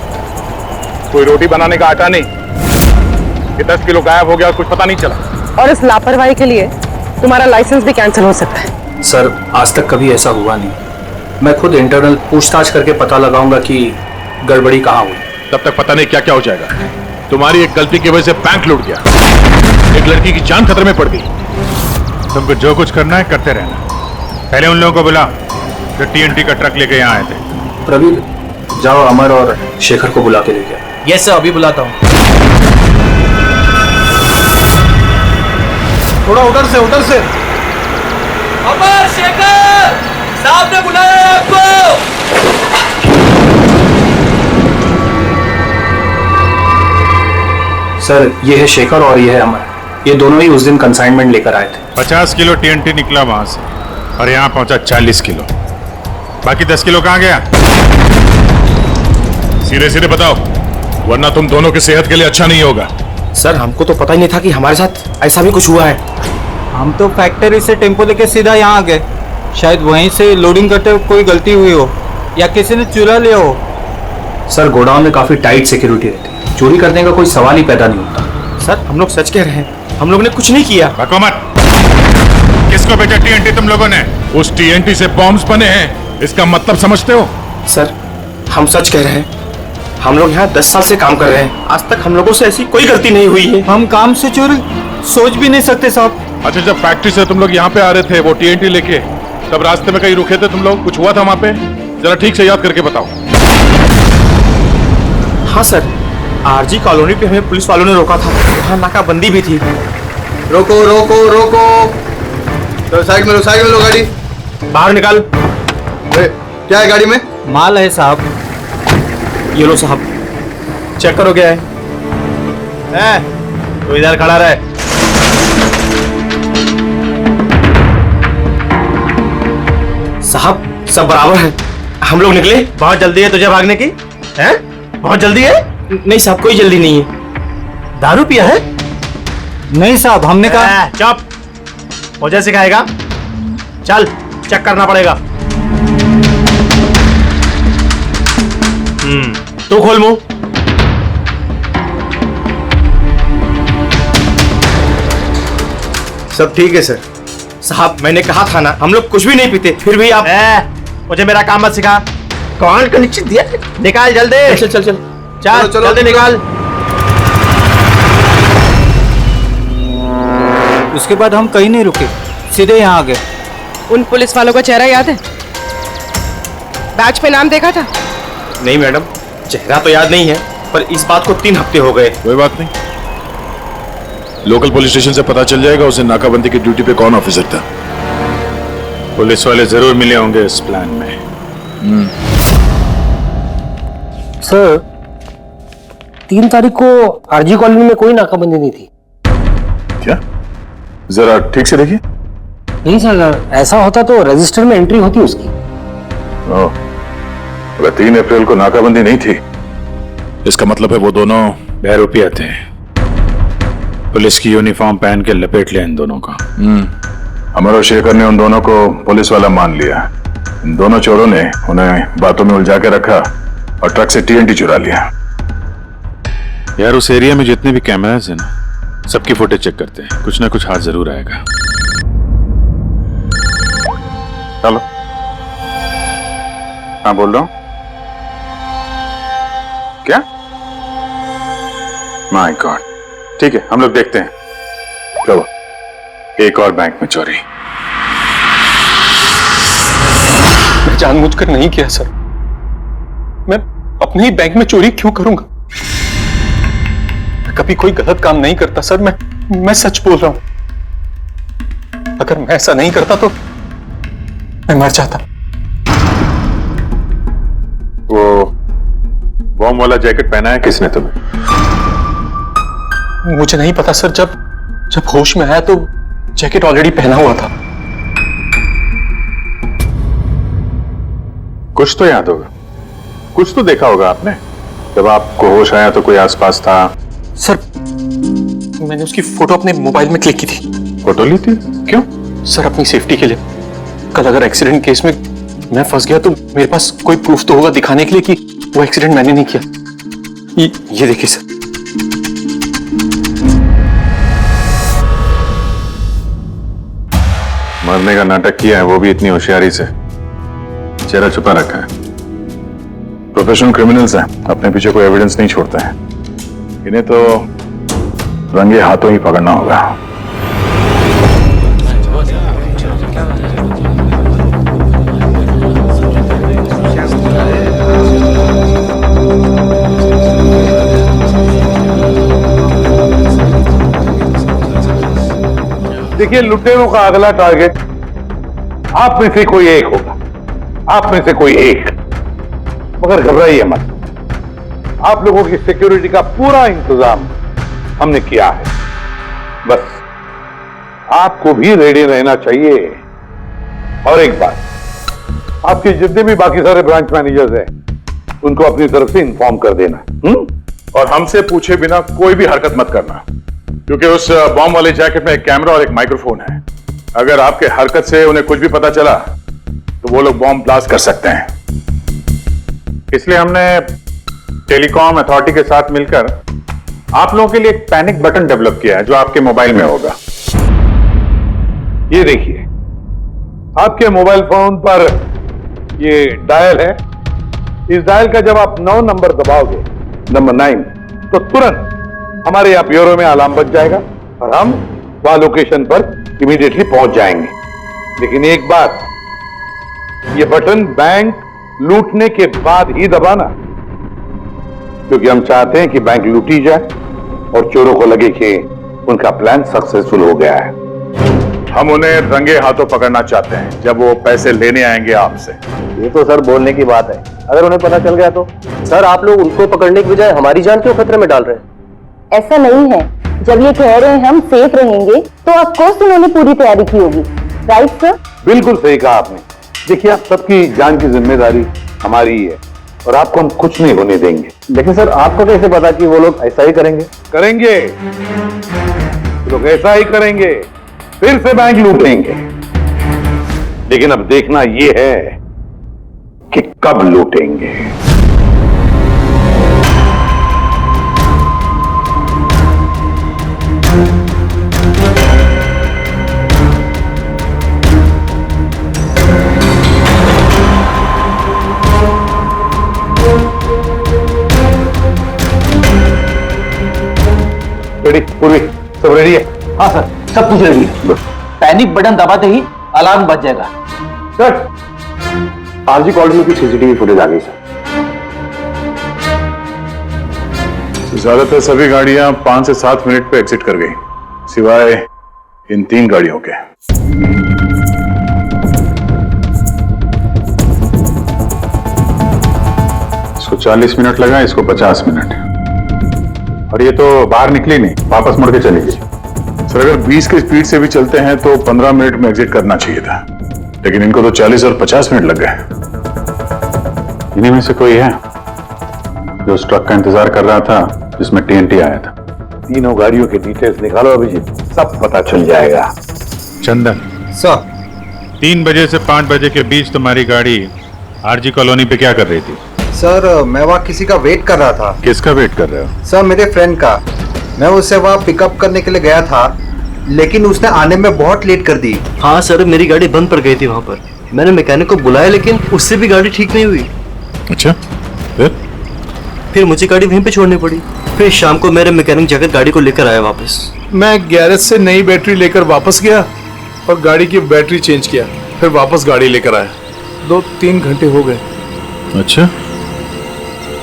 कोई रोटी बनाने का आटा नहीं। ये 10 किलो गायब हो गया और कुछ पता नहीं चला। और इस लापरवाही के लिए तुम्हारा लाइसेंस भी कैंसिल हो सकता है। सर आज तक कभी ऐसा हुआ नहीं, मैं खुद इंटरनल पूछताछ करके पता लगाऊंगा कि गड़बड़ी कहाँ हुई। तब तक पता नहीं क्या क्या हो जाएगा। तुम्हारी एक गलती की वजह से बैंक लूट गया, एक लड़की की जान खतरे में पड़ गई। तुमको जो कुछ करना है करते रहना। पहले उन लोगों को बुला जो TNT का ट्रक लेके यहाँ आए थे। प्रवीण जाओ अमर और शेखर को बुला के लेके आओ। यस सर, अभी बुलाता हूँ। थोड़ा उधर से अमर, शेखर साहब ने बुलाया आपको। सर ये है शेखर और ये है अमर, ये दोनों ही उस दिन कंसाइनमेंट लेकर आए थे। 50 किलो TNT निकला वहां से और यहाँ पहुंचा 40 किलो। बाकी 10 किलो कहाँ गया? सीधे सीधे बताओ, वरना तुम दोनों की सेहत के लिए अच्छा नहीं होगा। सर हमको तो पता ही नहीं था कि हमारे साथ ऐसा भी कुछ हुआ है। हम तो फैक्ट्री से टेम्पो लेके सीधा यहाँ आ गए। शायद वहीं से लोडिंग करते हुए कोई गलती हुई हो या किसी ने चुरा लिया हो। सर गोडाउन में काफी टाइट सिक्योरिटी रहती, चोरी करने का कोई सवाल ही पैदा नहीं होता। सर हम लोग सच कह रहे हैं, हम लोग ने कुछ नहीं किया। बको मत। किसको बेचा TNT तुम लोगों ने? उस TNT से बॉम्ब्स बने हैं, इसका मतलब समझते हो? सर हम सच कह रहे हैं, हम लोग यहाँ 10 साल से काम कर रहे हैं, आज तक हम लोगों से ऐसी कोई गलती नहीं हुई है। हम काम से चोरी सोच भी नहीं सकते साहब। अच्छा, जब फैक्ट्री से तुम लोग यहाँ पे आ रहे थे वो TNT लेके, तब रास्ते में कहीं रुके थे तुम लोग? कुछ हुआ था वहां पे? जरा ठीक से याद करके बताओ। हाँ सर, RG कॉलोनी पे हमें पुलिस वालों ने रोका था, वहाँ नाकाबंदी भी थी। रोको रोको रोको, तो साइड में लो गाड़ी। बाहर निकाल। क्या है गाड़ी में? माल है साहब। ये लो साहब, चेक करो क्या है। तो इधर खड़ा रहे। साहब सब बराबर है, हम लोग निकले। बहुत जल्दी है तुझे भागने की? हैं? बहुत जल्दी है? नहीं साहब कोई जल्दी नहीं है। दारू पिया है? नहीं साहब, हमने कहा। चुप, मुझे सिखाएगा? चल चेक करना पड़ेगा। तू खोल मुंह। सब ठीक है सर। साहब मैंने कहा था ना, हम लोग कुछ भी नहीं पीते, फिर भी आप। मुझे मेरा काम मत सिखा। कौन कनेक्शन दिया? निकाल जल्दी। चल चल चल चल जल्दी निकाल। उसके बाद हम कहीं नहीं रुके, सीधे यहाँ आ गए। उन पुलिस वालों का चेहरा याद है? बैच पे नाम देखा था? नहीं मैडम, चेहरा तो याद नहीं है, पर इस बात को 3 हफ्ते हो गए। कोई बात नहीं, लोकल पुलिस स्टेशन से पता चल जाएगा उसे नाकाबंदी की ड्यूटी पे कौन ऑफिसर था। पुलिस वाले जरूर मिले होंगे इस प्लान में। सर 3 तारीख को RG कॉलोनी में कोई नाकाबंदी नहीं थी। क्या? जरा ठीक से देखिए। नहीं सर, ऐसा होता तो रजिस्टर में एंट्री होती उसकी। अगर 3 अप्रैल को नाकाबंदी नहीं थी, इसका मतलब है वो दोनों बहरूपिया थे। पुलिस की यूनिफॉर्म पहन के लपेट लिया इन दोनों का। अमर और शेखर ने उन दोनों को पुलिस वाला मान लिया। इन दोनों चोरों ने उन्हें बातों में उलझा के रखा और ट्रक से TNT चुरा लिया। यार उस एरिया में जितने भी कैमरास हैं ना, सबकी फुटेज चेक करते हैं, कुछ ना कुछ हाथ जरूर आएगा। चलो। हाँ बोल रहा हूं। क्या? माय गॉड, ठीक है हम लोग देखते हैं। चलो। एक और बैंक में चोरी। मैं जानबूझकर नहीं किया सर, मैं अपने ही बैंक में चोरी क्यों करूंगा? मैं कभी कोई गलत काम नहीं करता सर, मैं सच बोल रहा हूं। अगर मैं ऐसा नहीं करता तो मैं मर जाता। वो बॉम्ब वाला जैकेट पहना है किसने तुम्हें? मुझे नहीं पता सर, जब जब होश में आया तो जैकेट ऑलरेडी पहना हुआ था। कुछ तो याद होगा, कुछ तो देखा होगा आपने। जब आपको होश आया तो कोई आसपास था? सर मैंने उसकी फोटो अपने मोबाइल में क्लिक की थी। फोटो ली थी? क्यों? सर अपनी सेफ्टी के लिए। कल अगर एक्सीडेंट केस में मैं फंस गया तो मेरे पास कोई प्रूफ तो होगा दिखाने के लिए कि वो एक्सीडेंट मैंने नहीं किया। ये देखिए सर। मरने का नाटक किया है, वो भी इतनी होशियारी से। चेहरा छुपा रखा है। प्रोफेशनल क्रिमिनल्स हैं, अपने पीछे कोई एविडेंस नहीं छोड़ते हैं। इन्हें तो रंगे हाथों ही पकड़ना होगा। देखिए, लुटेरों का अगला टारगेट आप में से कोई एक होगा, आप में से कोई एक। मगर घबराइए मत, आप लोगों की सिक्योरिटी का पूरा इंतजाम हमने किया है। बस आपको भी रेडी रहना चाहिए। और एक बात, आपके जितने भी बाकी सारे ब्रांच मैनेजर्स हैं उनको अपनी तरफ से इन्फॉर्म कर देना। और हमसे पूछे बिना कोई भी हरकत मत करना, क्योंकि उस बॉम्ब वाले जैकेट में एक कैमरा और एक माइक्रोफोन है। अगर आपके हरकत से उन्हें कुछ भी पता चला तो वो लोग बॉम्ब ब्लास्ट कर सकते हैं। इसलिए हमने टेलीकॉम अथॉरिटी के साथ मिलकर आप लोगों के लिए एक पैनिक बटन डेवलप किया है जो आपके मोबाइल में होगा। ये देखिए, आपके मोबाइल फोन पर ये डायल है। इस डायल का जब आप 9 नंबर दबाओगे, नंबर 9, तो तुरंत हमारे यहाँ ब्यूरो में अलार्म बज जाएगा और हम वहां लोकेशन पर इमीडिएटली पहुंच जाएंगे। लेकिन एक बात, ये बटन बैंक लूटने के बाद ही दबाना, क्योंकि हम चाहते हैं कि बैंक लूटी जाए और चोरों को लगे कि उनका प्लान सक्सेसफुल हो गया है। हम उन्हें रंगे हाथों पकड़ना चाहते हैं जब वो पैसे लेने आएंगे आपसे। ये तो सर बोलने की बात है, अगर उन्हें पता चल गया तो? सर आप लोग उनको पकड़ने की बजाय हमारी जान क्यों खतरे में डाल रहे हैं? ऐसा नहीं है। जब ये कह रहे हैं हम सेफ रहेंगे तो ऑफ कोर्स उन्होंने पूरी तैयारी की होगी। Right sir? बिल्कुल सही कहा आपने। देखिए, आप सबकी जान की जिम्मेदारी हमारी ही है और आपको हम कुछ नहीं होने देंगे। लेकिन सर आपको कैसे पता कि वो लोग ऐसा ही करेंगे? करेंगे, लोग ऐसा ही करेंगे, फिर से बैंक लूटेंगे। लेकिन अब देखना ये है कि कब लूटेंगे। रेडी? पूर्वी सब रेडी है? हाँ सर, सब कुछ रेडी है। पैनिक बटन दबाते ही अलार्म बज जाएगा। सर, आरजी कॉलोनी की सीसीटीवी फुटेज आ गई सर। ज्यादातर सभी गाड़ियां 5 से 7 मिनट पे एग्जिट कर गई, सिवाय इन 3 गाड़ियों के। इसको 40 मिनट लगा, इसको 50 मिनट। और ये तो बाहर निकली नहीं, वापस मुड़ के चली गई। सर अगर 20 की स्पीड से भी चलते हैं तो 15 मिनट में एग्जिट करना चाहिए था, लेकिन इनको तो 40 और 50 मिनट लग गए। इन्हीं में से कोई है जो उस ट्रक का इंतजार कर रहा था जिसमें टीएनटी आया था? तीनों गाड़ियों के डिटेल्स निकालो अभिजीत, सब पता चल जाएगा। चंदन सर, 3 बजे से 5 बजे के बीच तुम्हारी गाड़ी आरजी कॉलोनी पे क्या कर रही थी? सर मैं वहाँ किसी का वेट कर रहा था। किसका वेट कर रहे हो? सर मेरे फ्रेंड का। मैं उससे वहाँ पिकअप करने के लिए गया था, लेकिन उसने आने में बहुत लेट कर दी। हाँ सर, मेरी गाड़ी बंद पड़ गई थी वहाँ पर। मैंने मैकेनिक को बुलाया लेकिन उससे भी गाड़ी ठीक नहीं हुई। अच्छा, फिर मुझे गाड़ी वहीं पे छोड़नी पड़ी। फिर शाम को मेरे मैकेनिक जाकर गाड़ी को लेकर आया वापस। मैं गैरेज से नई बैटरी लेकर वापस गया और गाड़ी की बैटरी चेंज किया, फिर वापस गाड़ी लेकर आया। 2-3 घंटे हो गए। अच्छा,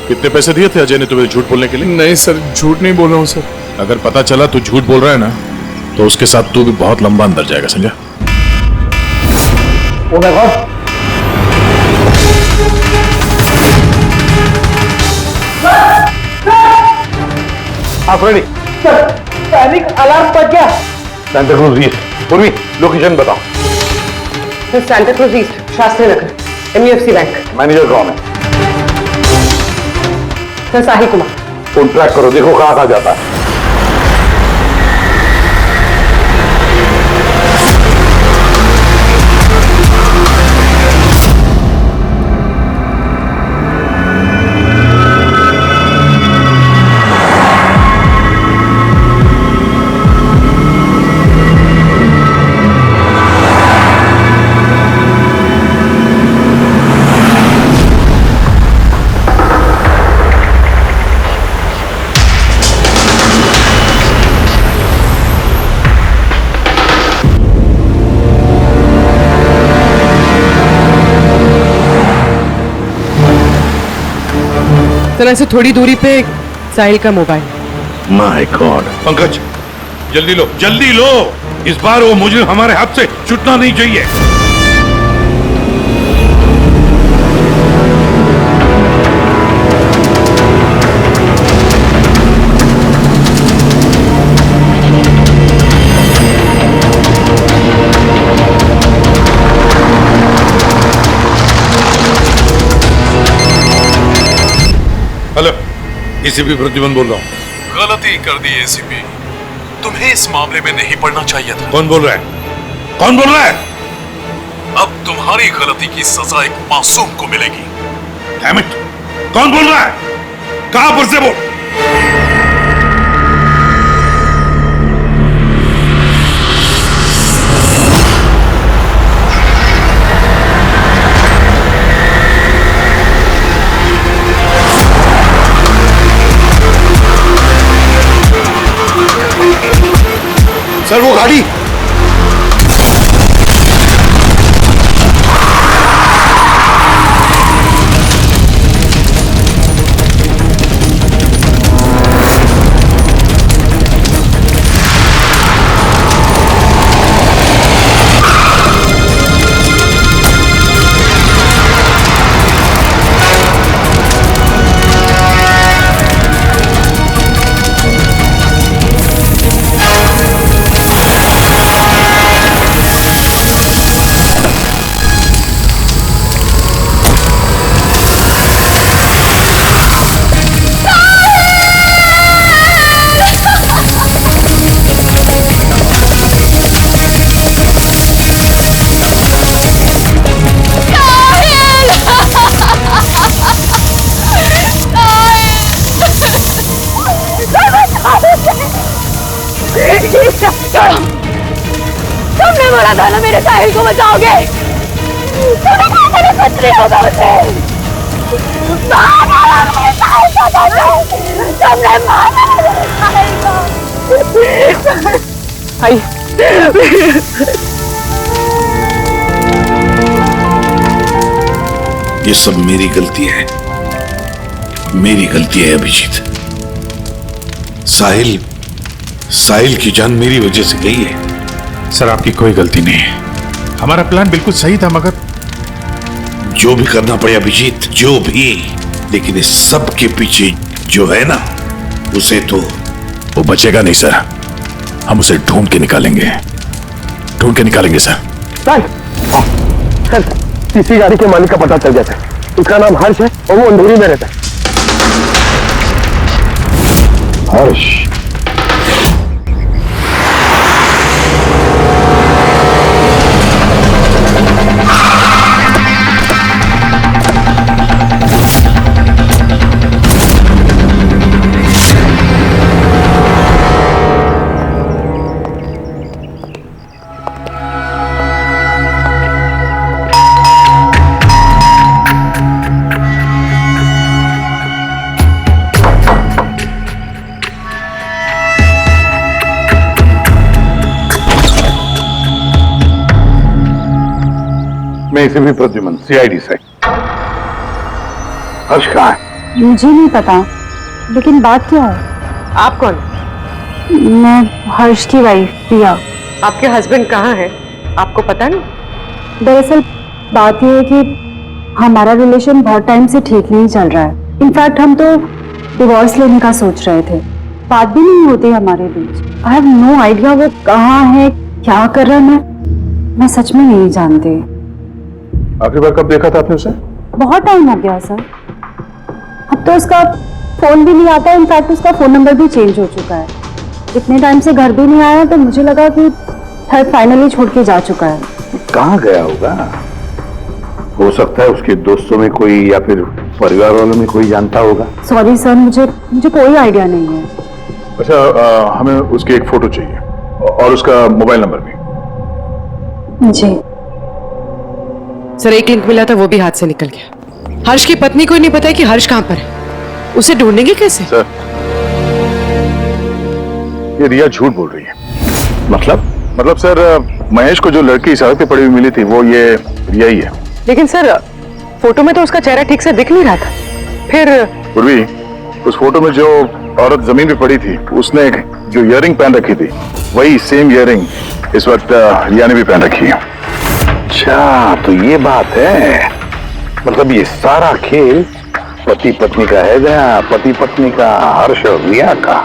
कितने पैसे दिए थे अजय ने तुम्हें झूठ बोलने के लिए? नहीं सर, झूठ नहीं बोल रहा हूँ सर। अगर पता चला तू झूठ बोल रहा है ना, तो उसके साथ तू भी बहुत लंबा अंदर जाएगा, समझा? ओ माय गॉड, आप रेडी? सर पैनिक अलार्म बज गया। Santa Cruz East. पूर्वी लोकेशन बताओ। Sir Santa Cruz East, Shastri Nagar, MUFC bank. Manager कौन है? Sir Sahil Kumar. Phone track करो, देखो कहाँ जाता है। सर ऐसे थोड़ी दूरी पे साहिल का मोबाइल। My God. पंकज जल्दी लो, जल्दी लो, इस बार वो मुझे हमारे हाथ से छूटना नहीं चाहिए। हेलो, एसीपी प्रद्युमन बोल रहा हूँ। गलती कर दी एसीपी, तुम्हें इस मामले में नहीं पड़ना चाहिए था। कौन बोल रहा है? कौन बोल रहा है? अब तुम्हारी गलती की सजा एक मासूम को मिलेगी। डैम इट, कौन बोल रहा है? कहां पर से बोल? सर वो गाड़ी। तुमने बोला था ना मेरे साहिल को बचाओगे, तुमने कहा था ना कुछ नहीं होगा उसे। मारा मेरे साहिल को बचाओ, तुमने मारा मेरे साहिल को। ये सब मेरी गलती है, मेरी गलती है अभिजीत। साहिल की जान मेरी वजह से गई है। सर आपकी कोई गलती नहीं है, हमारा प्लान बिल्कुल सही था, मगर जो भी करना पड़े अभिजीत, जो भी, लेकिन इस सब के पीछे जो है ना, उसे तो वो बचेगा नहीं सर। हम उसे ढूंढ के निकालेंगे सर। सर तीसरी गाड़ी के मालिक का पता चल गया सर। उसका नाम हर्ष है और वो अंधेरी में रहता है। हर्ष? मैं इसे भी प्रद्युमन, CID से। हर्ष कहाँ है? मुझे नहीं पता, लेकिन बात क्या है? आप कौन? मैं हर्ष की वाइफ प्रिया। आपके हस्बैंड कहाँ है, आपको पता नहीं? दरअसल बात यह है कि हमारा रिलेशन बहुत टाइम से ठीक नहीं चल रहा है। इनफैक्ट हम तो डिवोर्स लेने का सोच रहे थे, बात भी नहीं होती हमारे बीच। आई हैव नो आइडिया वो कहाँ है, क्या कर रहा है। मैं सच में नहीं जानती। आखिरी बार कब देखा था आपने उसे? बहुत टाइम हो गया सर। अब तो उसका फोन भी नहीं आता, इनफैक्ट उसका फोन नंबर भी चेंज हो चुका है। इतने टाइम से घर भी नहीं आया, तो मुझे लगा कि फाइनली छोड़ के जा चुका है। कहाँ गया होगा? हो सकता है उसके दोस्तों में कोई या फिर परिवार वालों में कोई जानता होगा। सॉरी सर, मुझे कोई आइडिया नहीं है। अच्छा, हमें उसकी एक फोटो चाहिए और उसका मोबाइल नंबर भी। जी सर, एक लिंक मिला था, वो भी हाथ से निकल गया। हर्ष की पत्नी को नहीं पता कि हर्ष कहाँ पर है। उसे ढूंढेंगे कैसे? सर, ये रिया झूठ बोल रही है। मतलब सर, महेश को जो लड़की सड़क पे पड़ी हुई मिली थी वो ये रिया ही है। लेकिन सर, फोटो में तो उसका चेहरा ठीक से दिख नहीं रहा था। फिर पूर्वी, उस फोटो में जो औरत जमीन पे पड़ी थी, उसने जो इयररिंग पहन रखी थी, वही सेम इयररिंग इस वक्त रिया ने भी पहन रखी है। अच्छा, तो ये बात है। मतलब ये सारा खेल पति पत्नी का है गया, पति पत्नी का, हर्ष और रिया का।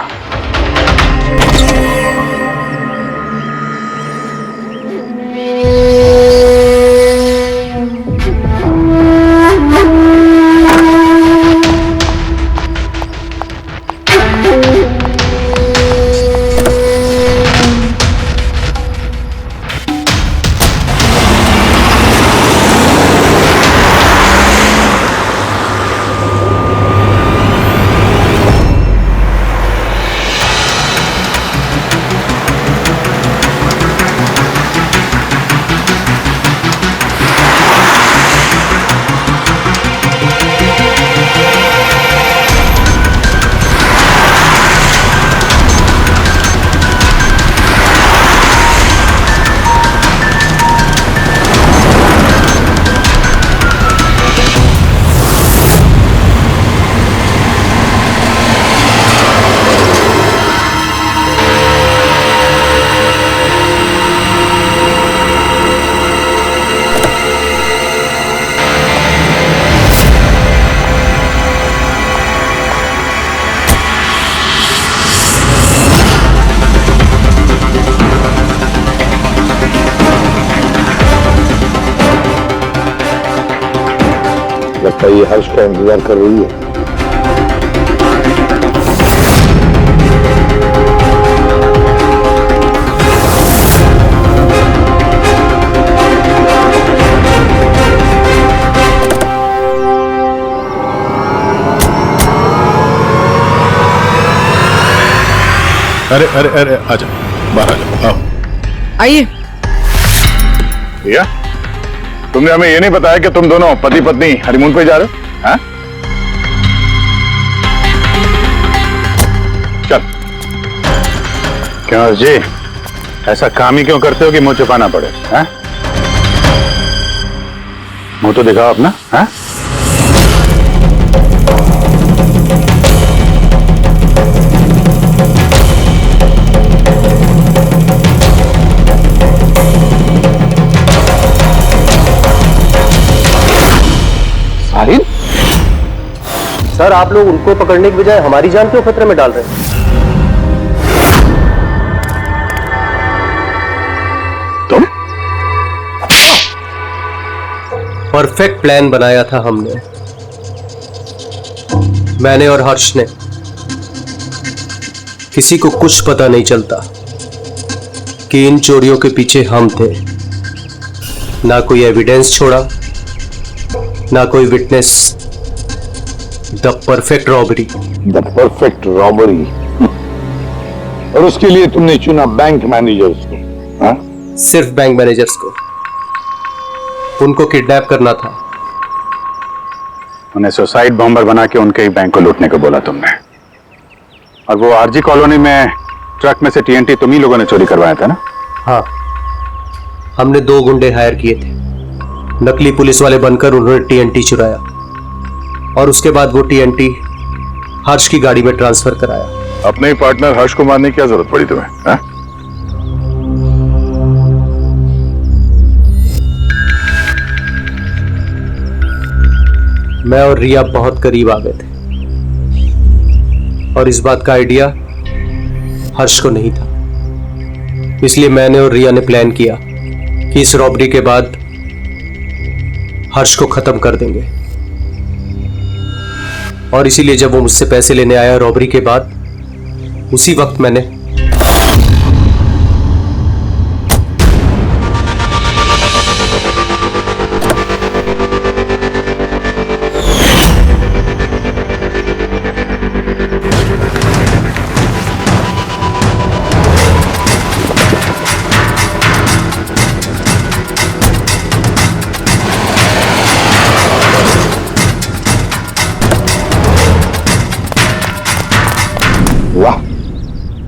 लगता है ये हर्ष का इंतजार कर रही है। अरे अरे अरे, आजा, बाहर आजा, आओ। आइए। भैया, तुमने हमें ये नहीं बताया कि तुम दोनों पति पत्नी हनीमून पे जा रहे हो? हाँ? चल। क्यों जी, ऐसा काम ही क्यों करते हो कि मुंह छुपाना पड़े? हाँ? मुंह तो दिखाओ अपना। हाँ? सर, आप लोग उनको पकड़ने की बजाय हमारी जान क्यों खतरे में डाल रहे हैं? तुम? परफेक्ट प्लान बनाया था हमने, मैंने और हर्ष ने। किसी को कुछ पता नहीं चलता कि इन चोरियों के पीछे हम थे। ना कोई एविडेंस छोड़ा, ना कोई witness. The perfect robbery. The perfect robbery. और उसके लिए तुमने चुना बैंक मैनेजर्स को? हाँ? सिर्फ बैंक मैनेजर्स को। उनको किडनैप करना था। उन्हें सुसाइड बॉम्बर बना के उनके ही बैंक को लूटने को बोला तुमने। और वो आरजी कॉलोनी में ट्रक में से टीएनटी तुम ही लोगों ने चोरी करवाया था ना? हाँ, हमने 2 गुंडे हायर किए थे। नकली पुलिस वाले बनकर उन्होंने टीएनटी चुराया और उसके बाद वो टीएनटी हर्ष की गाड़ी में ट्रांसफर कराया। अपने ही पार्टनर हर्ष को मारने की क्या जरूरत पड़ी तुम्हें? हाँ? मैं और रिया बहुत करीब आ गए थे और इस बात का आइडिया हर्ष को नहीं था। इसलिए मैंने और रिया ने प्लान किया कि इस रॉबरी के बाद हर्ष को खत्म कर देंगे। और इसीलिए जब वो मुझसे पैसे लेने आया रॉबरी के बाद, उसी वक्त मैंने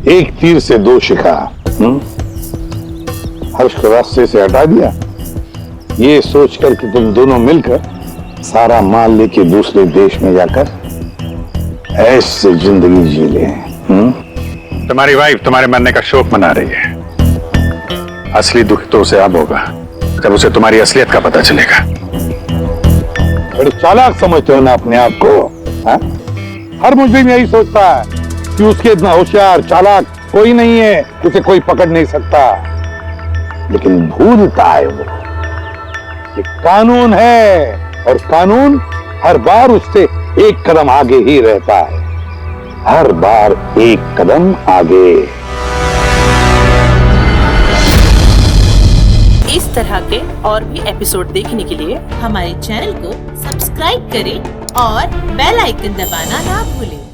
एक तीर से दो शिकार। हर्ष को रास्ते से हटा दिया, ये सोचकर कि तुम दोनों मिलकर सारा माल लेके दूसरे देश में जाकर ऐसे जिंदगी जी ले। तुम्हारी वाइफ तुम्हारे मरने का शोक मना रही है। असली दुख तो उसे अब होगा जब उसे तुम्हारी असलियत का पता चलेगा। बड़े चालाक समझते हो ना अपने आप को, हा? हर मुझे यही सोचता है कि उसके इतना होशियार चालाक कोई नहीं है, उसे कोई पकड़ नहीं सकता। लेकिन भूलता है वो कि कानून है, और कानून हर बार उससे एक कदम आगे ही रहता है, हर बार एक कदम आगे। इस तरह के और भी एपिसोड देखने के लिए हमारे चैनल को सब्सक्राइब करें और बेल आइकन दबाना ना भूलें।